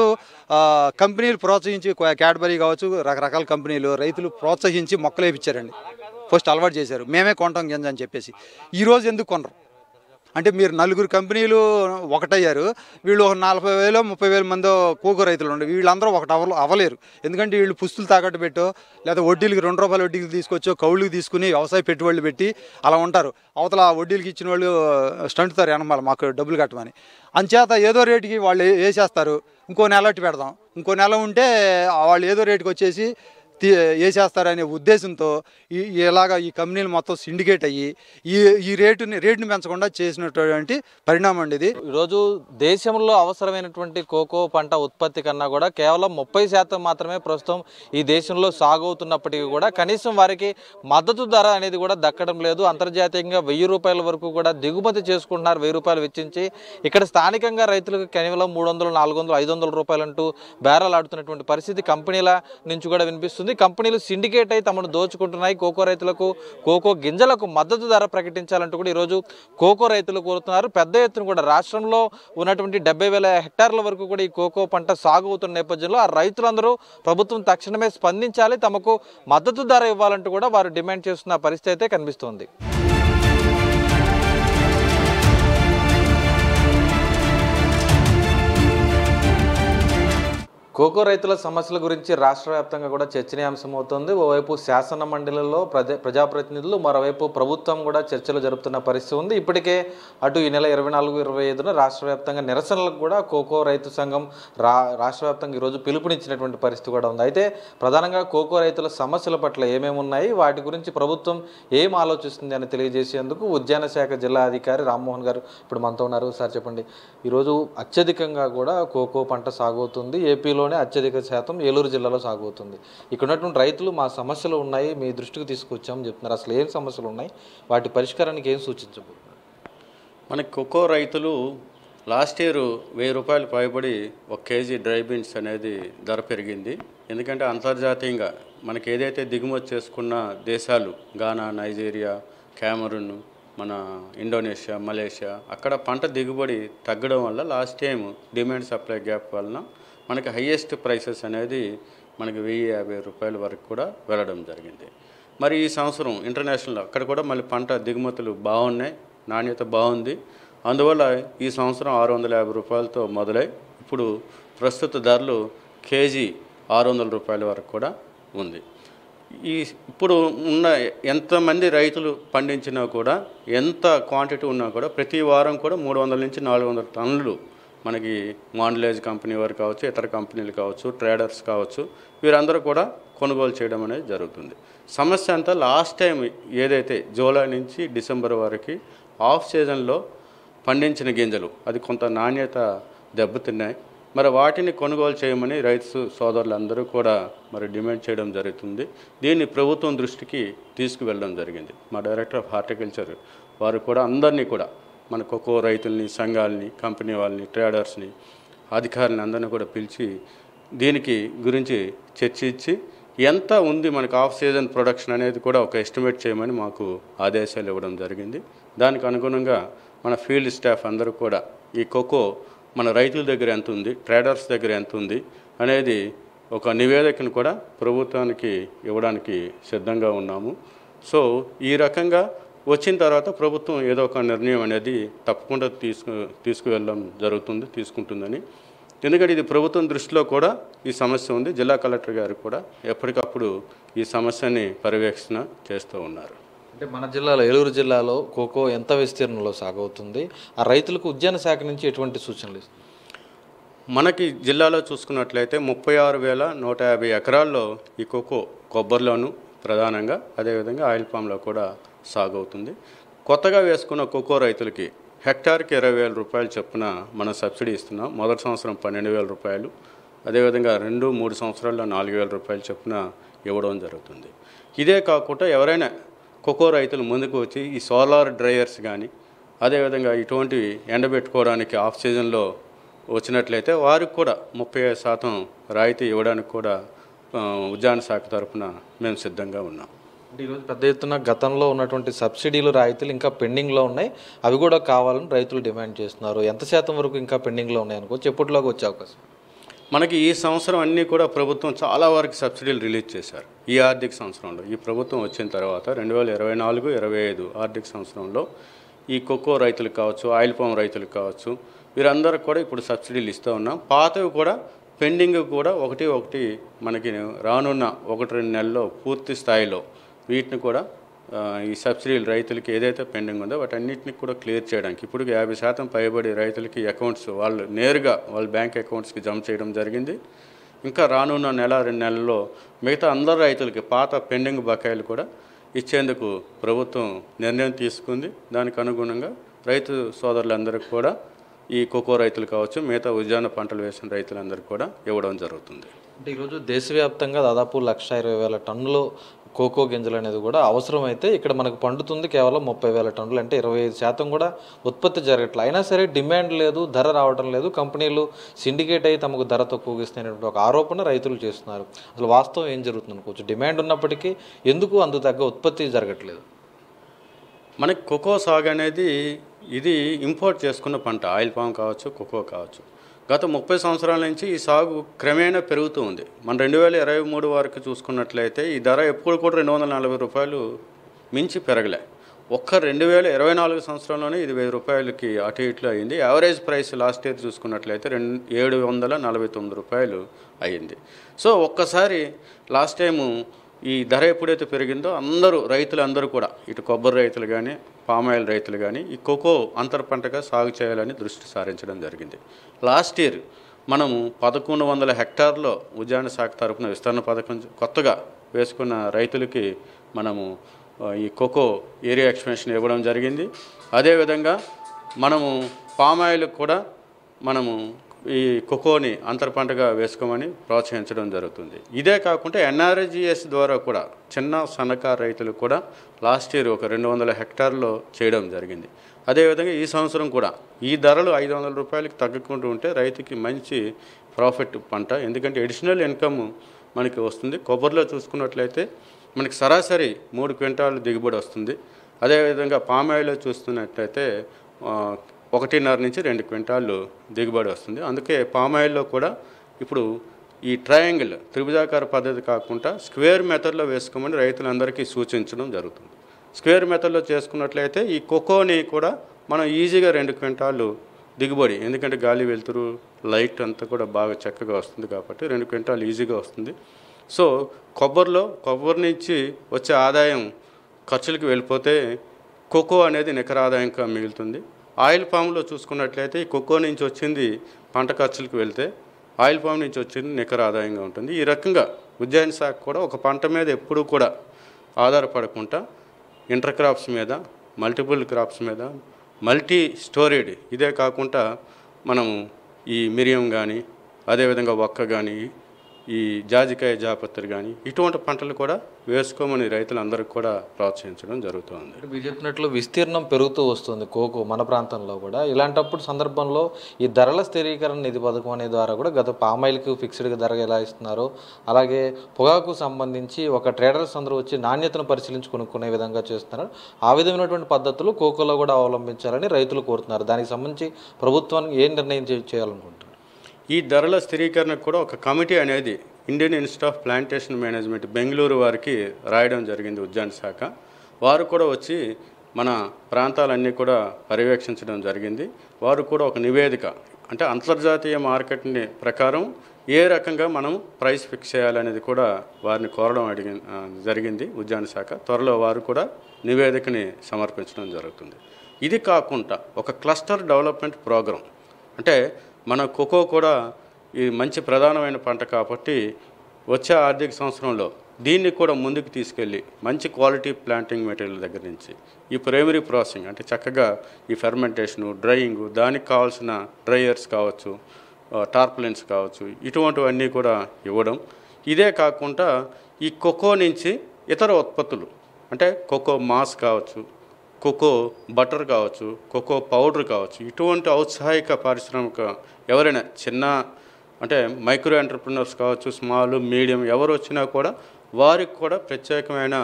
కంపెనీలు ప్రోత్సహించి, క్యాడ్బరీ కావచ్చు, రకరకాల కంపెనీలు రైతులు ప్రోత్సహించి మొక్కలు వేయించారండి. ఫస్ట్ అలవాటు చేశారు, మేమే కొంటాం గింజ అని చెప్పేసి. ఈరోజు ఎందుకు కొనరు అంటే మీరు 4 కంపెనీలు ఒకటయ్యారు, వీళ్ళు 40,000-30,000 మంది కోకో రైతులు ఉండే, వీళ్ళందరూ ఒకటి అవ్వలేరు. ఎందుకంటే వీళ్ళు పుస్తులు తాకట్టు పెట్టో లేదా వడ్డీలకి ₹2 వడ్డీకి తీసుకొచ్చో కౌళ్ళకి తీసుకుని వ్యవసాయ పెట్టుబడులు పెట్టి అలా ఉంటారు. అవతల వడ్డీలకి ఇచ్చిన వాళ్ళు స్టంటుతారు వెనకాల మాకు డబ్బులు కట్టమని. అంచేత ఏదో రేటుకి వాళ్ళు వేసేస్తారు, ఇంకో నెల అట్టి పెడదాం, ఇంకో నెల ఉంటే వాళ్ళు ఏదో రేటుకి వచ్చేసి వేసేస్తారనే ఉద్దేశంతో ఇలాగా ఈ కంపెనీలు మొత్తం సిండికేట్ అయ్యి ఈ రేటుని పెంచకుండా చేసినటువంటి పరిణామం అండి ఇది. ఈరోజు దేశంలో అవసరమైనటువంటి కోకో పంట ఉత్పత్తి కన్నా కూడా కేవలం 30% మాత్రమే ప్రస్తుతం ఈ దేశంలో సాగు అవుతున్నప్పటికీ కూడా కనీసం వారికి మద్దతు ధర అనేది కూడా దక్కడం లేదు. అంతర్జాతీయంగా ₹1,000 వరకు కూడా దిగుమతి చేసుకుంటున్నారు, ₹1,000 వెచ్చించి. ఇక్కడ స్థానికంగా రైతులకు కేవలం ₹300, ₹400, ₹500 అంటూ బేరాలు ఆడుతున్నటువంటి పరిస్థితి కంపెనీల నుంచి కూడా వినిపిస్తుంది. కంపెనీలు సిండికేట్ అయి తమను దోచుకుంటున్నాయి. కోకో రైతులకు, కోకో గింజలకు మద్దతు ధర ప్రకటించాలంటూ కూడా ఈరోజు కోకో రైతులు కోరుతున్నారు. పెద్ద ఎత్తున కూడా రాష్ట్రంలో ఉన్నటువంటి 70,000 హెక్టార్ల వరకు కూడా ఈ కోకో పంట సాగు అవుతున్న నేపథ్యంలో ఆ రైతులందరూ ప్రభుత్వం తక్షణమే స్పందించాలి, తమకు మద్దతు ధర ఇవ్వాలంటూ కూడా వారు డిమాండ్ చేస్తున్న పరిస్థితి అయితే కనిపిస్తోంది. కోకో రైతుల సమస్యల గురించి రాష్ట్ర వ్యాప్తంగా కూడా చర్చనీయాంశం అవుతుంది. ఓవైపు శాసన మండలిలో ప్రజాప్రతినిధులు, మరోవైపు ప్రభుత్వం కూడా చర్చలు జరుపుతున్న పరిస్థితి ఉంది. ఇప్పటికే అటు ఈ నెల 24-25 రాష్ట్ర వ్యాప్తంగా నిరసనలకు కూడా కోకో రైతు సంఘం రాష్ట్ర వ్యాప్తంగా ఈరోజు పిలుపునిచ్చినటువంటి పరిస్థితి కూడా ఉంది. అయితే ప్రధానంగా కోకో రైతుల సమస్యల పట్ల ఏమేమి ఉన్నాయి, వాటి గురించి ప్రభుత్వం ఏం ఆలోచిస్తుంది అని తెలియజేసేందుకు ఉద్యాన శాఖ జిల్లా అధికారి రామ్మోహన్ గారు ఇప్పుడు మనతో ఉన్నారు. సార్ చెప్పండి, ఈరోజు అత్యధికంగా కూడా కోకో పంట సాగు అవుతుంది. ఏపీలో అత్యధిక శాతం ఏలూరు జిల్లాలో సాగుతుంది. ఇక్కడ ఉన్నటువంటి రైతులు మా సమస్యలు ఉన్నాయి, మీ దృష్టికి తీసుకొచ్చామని చెప్తున్నారు. అసలు ఏం సమస్యలు ఉన్నాయి, వాటి పరిష్కారానికి ఏం సూచించబోతున్నారు? మనకి కోకో రైతులు లాస్ట్ ఇయర్ ₹1,000 పైబడి 1 కేజీ డ్రై బీన్స్ అనేది ధర పెరిగింది. ఎందుకంటే అంతర్జాతీయంగా మనకి ఏదైతే దిగుమతి చేసుకున్న దేశాలు గానా, నైజీరియా, క్యామరూన్, మన ఇండోనేషియా, మలేషియా, అక్కడ పంట దిగుబడి తగ్గడం వల్ల last time demand supply gap వలన మనకి హయ్యెస్ట్ ప్రైసెస్ అనేది మనకి ₹1,050 వరకు కూడా వెళ్ళడం జరిగింది. మరి ఈ సంవత్సరం ఇంటర్నేషనల్ అక్కడ కూడా మళ్ళీ పంట దిగుమతులు బాగున్నాయి, నాణ్యత బాగుంది. అందువల్ల ఈ సంవత్సరం ₹650తో మొదలై ఇప్పుడు ప్రస్తుత ధరలు కేజీ ₹600 వరకు కూడా ఉంది. ఇప్పుడు ఉన్న ఎంతమంది రైతులు పండించినా కూడా, ఎంత క్వాంటిటీ ఉన్నా కూడా ప్రతి వారం కూడా 300 నుంచి 400 టన్నులు మనకి మాండలేజ్ కంపెనీ వారు కావచ్చు, ఇతర కంపెనీలు కావచ్చు, ట్రేడర్స్ కావచ్చు, వీరందరూ కూడా కొనుగోలు చేయడం అనేది జరుగుతుంది. సమస్య అంతా లాస్ట్ టైం ఏదైతే జూలై నుంచి డిసెంబర్ వరకు ఆఫ్ సీజన్లో పండించిన గింజలు అది కొంత నాణ్యత దెబ్బతిన్నాయి. మరి వాటిని కొనుగోలు చేయమని రైతు సోదరులందరూ కూడా మరి డిమాండ్ చేయడం జరుగుతుంది. దీన్ని ప్రభుత్వం దృష్టికి తీసుకువెళ్ళడం జరిగింది. మా డైరెక్టర్ ఆఫ్ హార్టికల్చర్ వారు కూడా అందరినీ కూడా మన కోకో రైతుల్ని, సంఘాలని, కంపెనీ వాళ్ళని, ట్రేడర్స్ని, అధికారులని అందరినీ కూడా పిలిచి దీనికి గురించి చర్చించి ఎంత ఉంది మనకు ఆఫ్ సీజన్ ప్రొడక్షన్ అనేది కూడా ఒక ఎస్టిమేట్ చేయమని మాకు ఆదేశాలు ఇవ్వడం జరిగింది. దానికి అనుగుణంగా మన ఫీల్డ్ స్టాఫ్ అందరూ కూడా ఈ కోకో మన రైతుల దగ్గర ఎంత ఉంది, ట్రేడర్స్ దగ్గర ఎంత ఉంది అనేది ఒక నివేదికను కూడా ప్రభుత్వానికి ఇవ్వడానికి సిద్ధంగా ఉన్నాము. సో ఈ రకంగా వచ్చిన తర్వాత ప్రభుత్వం ఏదో ఒక నిర్ణయం అనేది తప్పకుండా తీసుకువెళ్ళడం తీసుకుంటుందని. ఎందుకంటే ఇది ప్రభుత్వం దృష్టిలో కూడా ఈ సమస్య ఉంది. జిల్లా కలెక్టర్ గారు కూడా ఎప్పటికప్పుడు ఈ సమస్యని పర్యవేక్షణ చేస్తూ ఉన్నారు. అంటే మన జిల్లాలో, ఏలూరు జిల్లాలో కోకో ఎంత విస్తీర్ణంలో సాగవుతుంది? ఆ రైతులకు ఉద్యాన శాఖ నుంచి ఎటువంటి సూచనలు ఇస్తుంది? మనకి జిల్లాలో చూసుకున్నట్లయితే 36,150 ఎకరాల్లో ఈ కోకో కొబ్బరిలోను ప్రధానంగా, అదేవిధంగా ఆయిల్ పామ్లో కూడా సాగవుతుంది. కొత్తగా వేసుకున్న కోకో రైతులకి హెక్టార్కి 20,000 రూపాయలు చొప్పున మనం సబ్సిడీ ఇస్తున్నాం. మొదటి సంవత్సరం 12,000 రూపాయలు, అదేవిధంగా 2-3 సంవత్సరాల్లో 4,000 రూపాయలు చొప్పున ఇవ్వడం జరుగుతుంది. ఇదే కాకుండా ఎవరైనా కోకో రైతులు ముందుకు వచ్చి ఈ సోలార్ డ్రైయర్స్ కానీ, అదేవిధంగా ఇటువంటివి ఎండబెట్టుకోవడానికి ఆఫ్ సీజన్లో వచ్చినట్లయితే వారికి కూడా 35% రాయితీ ఇవ్వడానికి కూడా ఉద్యాన శాఖ తరఫున మేము సిద్ధంగా ఉన్నాం. అంటే ఈరోజు పెద్ద ఎత్తున గతంలో ఉన్నటువంటి సబ్సిడీలు, రాయితీలు ఇంకా పెండింగ్లో ఉన్నాయి, అవి కూడా కావాలని రైతులు డిమాండ్ చేస్తున్నారు. ఎంత శాతం వరకు ఇంకా పెండింగ్లో ఉన్నాయి అనుకోవచ్చు, ఎప్పటిలోకి వచ్చే అవకాశం? మనకి ఈ సంవత్సరం అన్నీ కూడా ప్రభుత్వం చాలా వరకు సబ్సిడీలు రిలీజ్ చేశారు. ఈ ఆర్థిక సంవత్సరంలో ఈ ప్రభుత్వం వచ్చిన తర్వాత 2024-25 ఆర్థిక సంవత్సరంలో ఈ కోకో రైతులకు కావచ్చు, ఆయిల్ పామ్ రైతులకు కావచ్చు, వీరందరూ కూడా ఇప్పుడు సబ్సిడీలు ఇస్తూ ఉన్నాం. పాతవి కూడా పెండింగ్ కూడా ఒకటి మనకి రానున్న 1-2 నెలల్లో పూర్తి స్థాయిలో వీటిని కూడా ఈ సబ్సిడీలు రైతులకి ఏదైతే పెండింగ్ ఉందో వాటన్నిటిని కూడా క్లియర్ చేయడానికి ఇప్పుడు 50% పైబడి రైతులకి అకౌంట్స్ వాళ్ళు నేరుగా వాళ్ళ బ్యాంక్ అకౌంట్స్కి జమ చేయడం జరిగింది. ఇంకా రానున్న 1-2 నెలల్లో మిగతా అందరు రైతులకి పాత పెండింగ్ బకాయిలు కూడా ఇచ్చేందుకు ప్రభుత్వం నిర్ణయం తీసుకుంది. దానికి అనుగుణంగా రైతు సోదరులందరికీ కూడా ఈ కోకో రైతులు కావచ్చు, మిగతా ఉద్యాన పంటలు వేసిన రైతులందరికీ కూడా ఇవ్వడం జరుగుతుంది. అంటే ఈరోజు దేశవ్యాప్తంగా దాదాపు 1,20,000 టన్నులు కోకో గింజలు అనేది కూడా అవసరమైతే ఇక్కడ మనకు పండుతుంది కేవలం 30,000 టన్నులు, అంటే 25% కూడా ఉత్పత్తి జరగట్లేదు. అయినా సరే డిమాండ్ లేదు, ధర రావడం లేదు, కంపెనీలు సిండికేట్ అయ్యి తమకు ధర తక్కువగా ఇస్తున్నటువంటి ఒక ఆరోపణ రైతులు చేస్తున్నారు. అసలు వాస్తవం ఏం జరుగుతుంది అనుకోవచ్చు? డిమాండ్ ఉన్నప్పటికీ ఎందుకు అందుకు తగ్గ ఉత్పత్తి జరగట్లేదు? మనకి కోకో సాగు అనేది ఇది ఇంపోర్ట్ చేసుకున్న పంట. ఆయిల్ పామ్ కావచ్చు, కోకో కావచ్చు. గత 30 సంవత్సరాల నుంచి ఈ సాగు క్రమేణా పెరుగుతూ ఉంది. మన 2023 వరకు చూసుకున్నట్లయితే ఈ ధర ఎప్పుడు కూడా 240 రూపాయలు మించి పెరగలే. ఒక్క 2024 సంవత్సరంలోనే ఇది 1000 రూపాయలకి అటు ఇట్లు అయ్యింది. యావరేజ్ ప్రైస్ లాస్ట్ ఇయర్ చూసుకున్నట్లయితే 749 రూపాయలు అయ్యింది. సో ఒక్కసారి లాస్ట్ టైము ఈ ధర ఎప్పుడైతే పెరిగిందో రైతులందరూ కూడా ఇటు కొబ్బరి రైతులు కానీ, పామాయిల్ రైతులు కానీ ఈ కోకో అంతర పంటగా సాగు చేయాలని దృష్టి సారించడం జరిగింది. లాస్ట్ ఇయర్ మనము 1,100 హెక్టార్లో ఉద్యాన శాఖ తరఫున విస్తరణ పథకం కొత్తగా వేసుకున్న రైతులకి మనము ఈ కోకో ఏరియా ఎక్స్పెన్షన్ ఇవ్వడం జరిగింది. అదేవిధంగా మనము పామాయిల్ కూడా మనము ఈ కోకోని అంతర పంటగా వేసుకోమని ప్రోత్సహించడం జరుగుతుంది. ఇదే కాకుండా NRGS ద్వారా కూడా చిన్న సన్నకారు రైతులు కూడా లాస్ట్ ఇయర్ ఒక 200 హెక్టార్లో చేయడం జరిగింది. అదేవిధంగా ఈ సంవత్సరం కూడా ఈ ధరలు 500 రూపాయలకి తగ్గుకుంటూ ఉంటే రైతుకి మంచి ప్రాఫిట్ పంట, ఎందుకంటే అడిషనల్ ఇన్కమ్ మనకి వస్తుంది. కొబ్బరిలో చూసుకున్నట్లయితే మనకి సరాసరి 3 క్వింటాలు దిగుబడి వస్తుంది. అదేవిధంగా పామాయిల్లో చూస్తున్నట్లయితే 1.5 నుంచి 2 క్వింటాలు దిగుబడి వస్తుంది. అందుకే పామాయిల్లో కూడా ఇప్పుడు ఈ ట్రయాంగిల్ త్రిభుజాకార పద్ధతి కాకుండా స్క్వేర్ మెథడ్లో వేసుకోమని రైతులందరికీ సూచించడం జరుగుతుంది. స్క్వేర్ మెథడ్లో చేసుకున్నట్లయితే ఈ కోకోని కూడా మనం ఈజీగా 2 క్వింటాలు దిగుబడి, ఎందుకంటే గాలి వెలుతురు లైట్ అంతా కూడా బాగా చక్కగా వస్తుంది కాబట్టి 2 క్వింటాలు ఈజీగా వస్తుంది. సో కొబ్బరి నుంచి వచ్చే ఆదాయం ఖర్చులకు వెళ్ళిపోతే కోకో అనేది నికర ఆదాయంగా మిగులుతుంది. ఆయిల్ పామ్లో చూసుకున్నట్లయితే ఈ కోకో నుంచి వచ్చింది పంట ఖర్చులకు వెళ్తే ఆయిల్ పామ్ నుంచి వచ్చింది నికర ఆదాయంగా ఉంటుంది. ఈ రకంగా ఉద్యాన శాఖ కూడా ఒక పంట మీద ఎప్పుడూ కూడా ఆధారపడకుండా ఇంటర్ క్రాప్స్ మీద, మల్టిపుల్ క్రాప్స్ మీద, మల్టీ స్టోరేడ్, ఇదే కాకుండా మనం ఈ మిరియం కానీ, అదేవిధంగా ఒక్క కానీ, ఈ జాజికాయ జాపత్రి కానీ ఇటువంటి పంటలు కూడా వేసుకోమని రైతులందరికీ కూడా ప్రోత్సహించడం జరుగుతుంది. మీరు చెప్పినట్లు విస్తీర్ణం పెరుగుతూ వస్తుంది కోకో మన ప్రాంతంలో కూడా. ఇలాంటప్పుడు సందర్భంలో ఈ ధరల స్థిరీకరణ నిధి పథకం అనే ద్వారా కూడా గత పామాయిల్కి ఫిక్స్డ్గా ధర ఎలా ఇస్తున్నారో, అలాగే పొగాకు సంబంధించి ఒక ట్రేడర్స్ అందరూ వచ్చి నాణ్యతను పరిశీలించి కొనుక్కునే విధంగా చేస్తున్నారు. ఆ విధమైనటువంటి పద్ధతులు కోకోలో కూడా అవలంబించాలని రైతులు కోరుతున్నారు. దానికి సంబంధించి ప్రభుత్వానికి ఏం నిర్ణయం చేయాలనుకుంటున్నారు? ఈ ధరల స్థిరీకరణకు కూడా ఒక కమిటీ అనేది Indian institute of plantation management Bengaluru వారికి రాయడం జరిగింది ఉద్యాన శాఖ. వారు కూడా వచ్చి మన ప్రాంతాలన్నీ కూడా పర్యవేక్షించడం జరిగింది. వారు కూడా ఒక నివేదిక, అంటే అంతర్జాతీయ మార్కెట్ని ప్రకారం ఏ రకంగా మనం ప్రైస్ ఫిక్స్ చేయాలనేది కూడా వారిని కోరడం జరిగింది ఉద్యాన శాఖ. త్వరలో వారు కూడా నివేదికని సమర్పించడం జరుగుతుంది. ఇది కాకుండా ఒక క్లస్టర్ డెవలప్మెంట్ ప్రోగ్రాం, అంటే మన కోకో కూడా ఈ మంచి ప్రధానమైన పంట కాబట్టి వచ్చే ఆర్థిక సంవత్సరంలో దీన్ని కూడా ముందుకు తీసుకెళ్ళి మంచి క్వాలిటీ ప్లాంటింగ్ మెటీరియల్ దగ్గర నుంచి ఈ ప్రైమరీ ప్రాసెసింగ్, అంటే చక్కగా ఈ ఫెర్మెంటేషను, డ్రైయింగు, దానికి కావాల్సిన డ్రైయర్స్ కావచ్చు, టార్పులెన్స్ కావచ్చు, ఇటువంటివన్నీ కూడా ఇవ్వడం. ఇదే కాకుండా ఈ కోకో నుంచి ఇతర ఉత్పత్తులు, అంటే కోకో మాస్ కావచ్చు, కోకో బటర్ కావచ్చు, కోకో పౌడర్ కావచ్చు, ఇటువంటి ఔత్సాహిక పారిశ్రామిక ఎవరైనా చిన్న, అంటే మైక్రో ఎంటర్ప్రినర్స్ కావచ్చు, స్మాల్, మీడియం ఎవరు వచ్చినా కూడా వారికి కూడా ప్రత్యేకమైన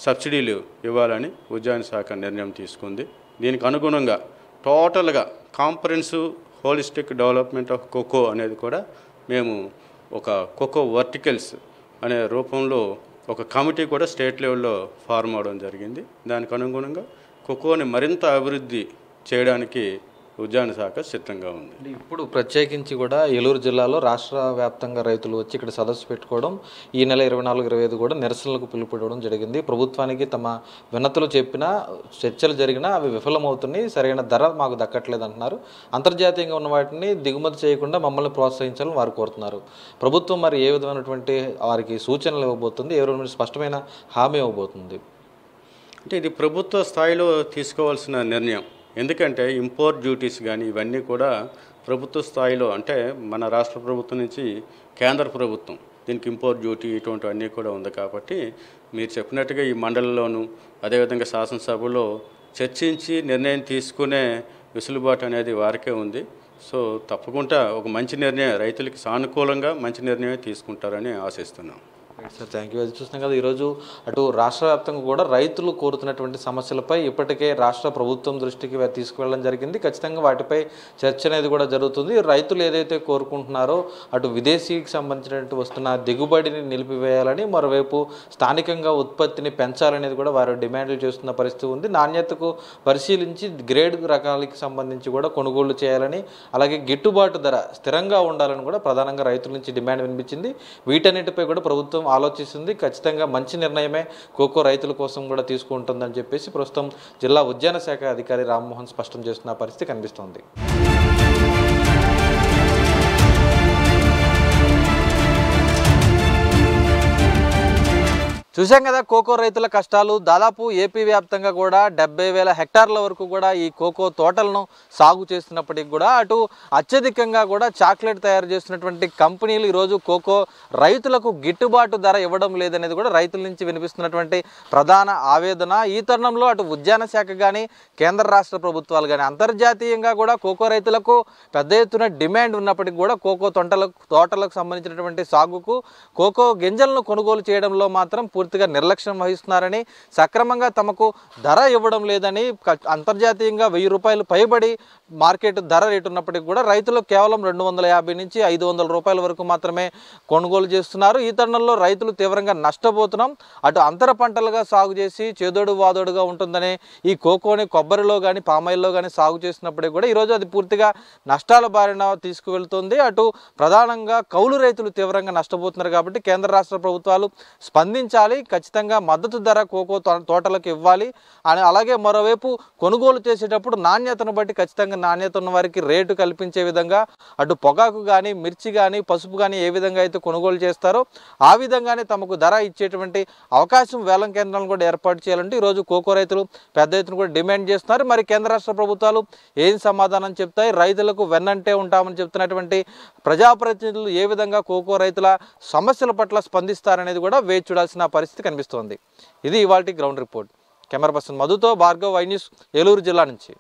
సబ్సిడీలు ఇవ్వాలని ఉద్యాన శాఖ నిర్ణయం తీసుకుంది. దీనికి అనుగుణంగా టోటల్గా comprehensive holistic development of cocoa అనేది కూడా మేము ఒక కోకో వర్టికల్స్ అనే రూపంలో ఒక కమిటీ కూడా స్టేట్ లెవెల్లో ఫార్మ్ అవడం జరిగింది. దానికి అనుగుణంగా కోకోని మరింత అభివృద్ధి చేయడానికి ఉద్యాన శాఖ సిద్ధంగా ఉంది. ఇప్పుడు ప్రత్యేకించి కూడా ఏలూరు జిల్లాలో రాష్ట్ర వ్యాప్తంగా రైతులు వచ్చి ఇక్కడ సదస్సు పెట్టుకోవడం, ఈ నెల 24-25 కూడా నిరసనలకు పిలుపుకోవడం జరిగింది. ప్రభుత్వానికి తమ వినతులు చెప్పినా, చర్చలు జరిగినా అవి విఫలమవుతున్నాయి, సరైన ధర మాకు దక్కట్లేదు అంటున్నారు. అంతర్జాతీయంగా ఉన్న వాటిని దిగుమతి చేయకుండా మమ్మల్ని ప్రోత్సహించాలని వారు కోరుతున్నారు. ప్రభుత్వం మరి ఏ విధమైనటువంటి వారికి సూచనలు ఇవ్వబోతుంది, ఏ విధమైన స్పష్టమైన హామీ ఇవ్వబోతుంది? అంటే ఇది ప్రభుత్వ స్థాయిలో తీసుకోవాల్సిన నిర్ణయం. ఎందుకంటే ఇంపోర్ట్ డ్యూటీస్ కానీ ఇవన్నీ కూడా ప్రభుత్వ స్థాయిలో, అంటే మన రాష్ట్ర ప్రభుత్వం నుంచి కేంద్ర ప్రభుత్వం దీనికి ఇంపోర్ట్ డ్యూటీ ఇటువంటివన్నీ కూడా ఉంది. కాబట్టి మీరు చెప్పినట్టుగా ఈ మండలిలోనూ అదేవిధంగా శాసనసభలో చర్చించి నిర్ణయం తీసుకునే వెసులుబాటు అనేది వారికే ఉంది. సో తప్పకుండా ఒక మంచి నిర్ణయం, రైతులకి సానుకూలంగా మంచి నిర్ణయం తీసుకుంటారని ఆశిస్తున్నాం. Sir, thank you. అది చూస్తున్నాం కదా, ఈరోజు అటు రాష్ట్ర వ్యాప్తంగా కూడా రైతులు కోరుతున్నటువంటి సమస్యలపై ఇప్పటికే రాష్ట్ర ప్రభుత్వం దృష్టికి తీసుకువెళ్ళడం జరిగింది. ఖచ్చితంగా వాటిపై చర్చ అనేది కూడా జరుగుతుంది. రైతులు ఏదైతే కోరుకుంటున్నారో అటు విదేశీకి సంబంధించినటువంటి వస్తున్న దిగుబడిని నిలిపివేయాలని, మరోవైపు స్థానికంగా ఉత్పత్తిని పెంచాలనేది కూడా వారు డిమాండ్లు చేస్తున్న పరిస్థితి ఉంది. నాణ్యతకు పరిశీలించి గ్రేడ్ రకాలకి సంబంధించి కూడా కొనుగోలు చేయాలని, అలాగే గిట్టుబాటు ధర స్థిరంగా ఉండాలని కూడా ప్రధానంగా రైతుల నుంచి డిమాండ్ వినిపించింది. వీటన్నిటిపై కూడా ప్రభుత్వం ఆలోచిస్తుంది. ఖచ్చితంగా మంచి నిర్ణయమే కోకో రైతుల కోసం కూడా తీసుకుంటుందని చెప్పేసి ప్రస్తుతం జిల్లా ఉద్యాన శాఖ అధికారి రామ్మోహన్ స్పష్టం చేస్తున్న పరిస్థితి కనిపిస్తోంది. చూసాం కదా కోకో రైతుల కష్టాలు. దాదాపు ఏపీ వ్యాప్తంగా కూడా 70,000 హెక్టార్ల వరకు కూడా ఈ కోకో తోటలను సాగు చేస్తున్నప్పటికీ కూడా అటు అత్యధికంగా కూడా చాక్లెట్ తయారు చేస్తున్నటువంటి కంపెనీలు ఈరోజు కోకో రైతులకు గిట్టుబాటు ధర ఇవ్వడం లేదనేది కూడా రైతుల నుంచి వినిపిస్తున్నటువంటి ప్రధాన ఆవేదన. ఈ తరుణంలో అటు ఉద్యాన శాఖ కానీ, కేంద్ర రాష్ట్ర ప్రభుత్వాలు కానీ అంతర్జాతీయంగా కూడా కోకో రైతులకు పెద్ద ఎత్తున డిమాండ్ ఉన్నప్పటికీ కూడా కోకో తోటలకు సంబంధించినటువంటి సాగుకు కోకో గింజలను కొనుగోలు చేయడంలో మాత్రం పూర్తిగా నిర్లక్ష్యం వహిస్తున్నారని, సక్రమంగా తమకు ధర ఇవ్వడం లేదని, అంతర్జాతీయంగా 1000 రూపాయలు పైబడి మార్కెట్ ధర రేటు ఉన్నప్పటికీ కూడా రైతులు కేవలం 250 నుంచి 500 రూపాయల వరకు మాత్రమే కొనుగోలు చేస్తున్నారు. ఈ తరుణంలో రైతులు తీవ్రంగా నష్టపోతున్నాం. అటు అంతర పంటలుగా సాగు చేసి చేదోడు వాదోడుగా ఉంటుందని ఈ కోకోని కొబ్బరిలో కానీ పామాయిల్లో కానీ సాగు చేసినప్పటికీ కూడా ఈరోజు అది పూర్తిగా నష్టాల బారిన తీసుకువెళ్తుంది. అటు ప్రధానంగా కౌలు రైతులు తీవ్రంగా నష్టపోతున్నారు. కాబట్టి కేంద్ర రాష్ట్ర ప్రభుత్వాలు స్పందించాలి. ఇవ్వాలి, ఖచ్చితంగా మద్దతు ధర కోకో తోటలకు ఇవ్వాలి అని, అలాగే మరోవైపు కొనుగోలు చేసేటప్పుడు నాణ్యతను బట్టి ఖచ్చితంగా నాణ్యత ఉన్న వారికి రేటు కల్పించే విధంగా అటు పొగాకు కానీ, మిర్చి కానీ, పసుపు కానీ ఏ విధంగా అయితే కొనుగోలు చేస్తారో ఆ విధంగానే తమకు ధర ఇచ్చేటువంటి అవకాశం వేలం కేంద్రాలను కూడా ఏర్పాటు చేయాలంటే ఈరోజు కోకో రైతులు పెద్ద ఎత్తున కూడా డిమాండ్ చేస్తున్నారు. మరి కేంద్ర రాష్ట్ర ప్రభుత్వాలు ఏం సమాధానం చెప్తాయి, రైతులకు వెన్నంటే ఉంటామని చెప్తున్నటువంటి ప్రజాప్రతినిధులు ఏ విధంగా కోకో రైతుల సమస్యల పట్ల స్పందిస్తారనేది కూడా వేచి చూడాల్సిన పరిస్థితి కనిపిస్తోంది. ఇది ఇవాల్టి గ్రౌండ్ రిపోర్ట్. కెమెరా పర్సన్ మధుతో భార్గవ్, ఐ న్యూస్, ఏలూరు జిల్లా నుంచి.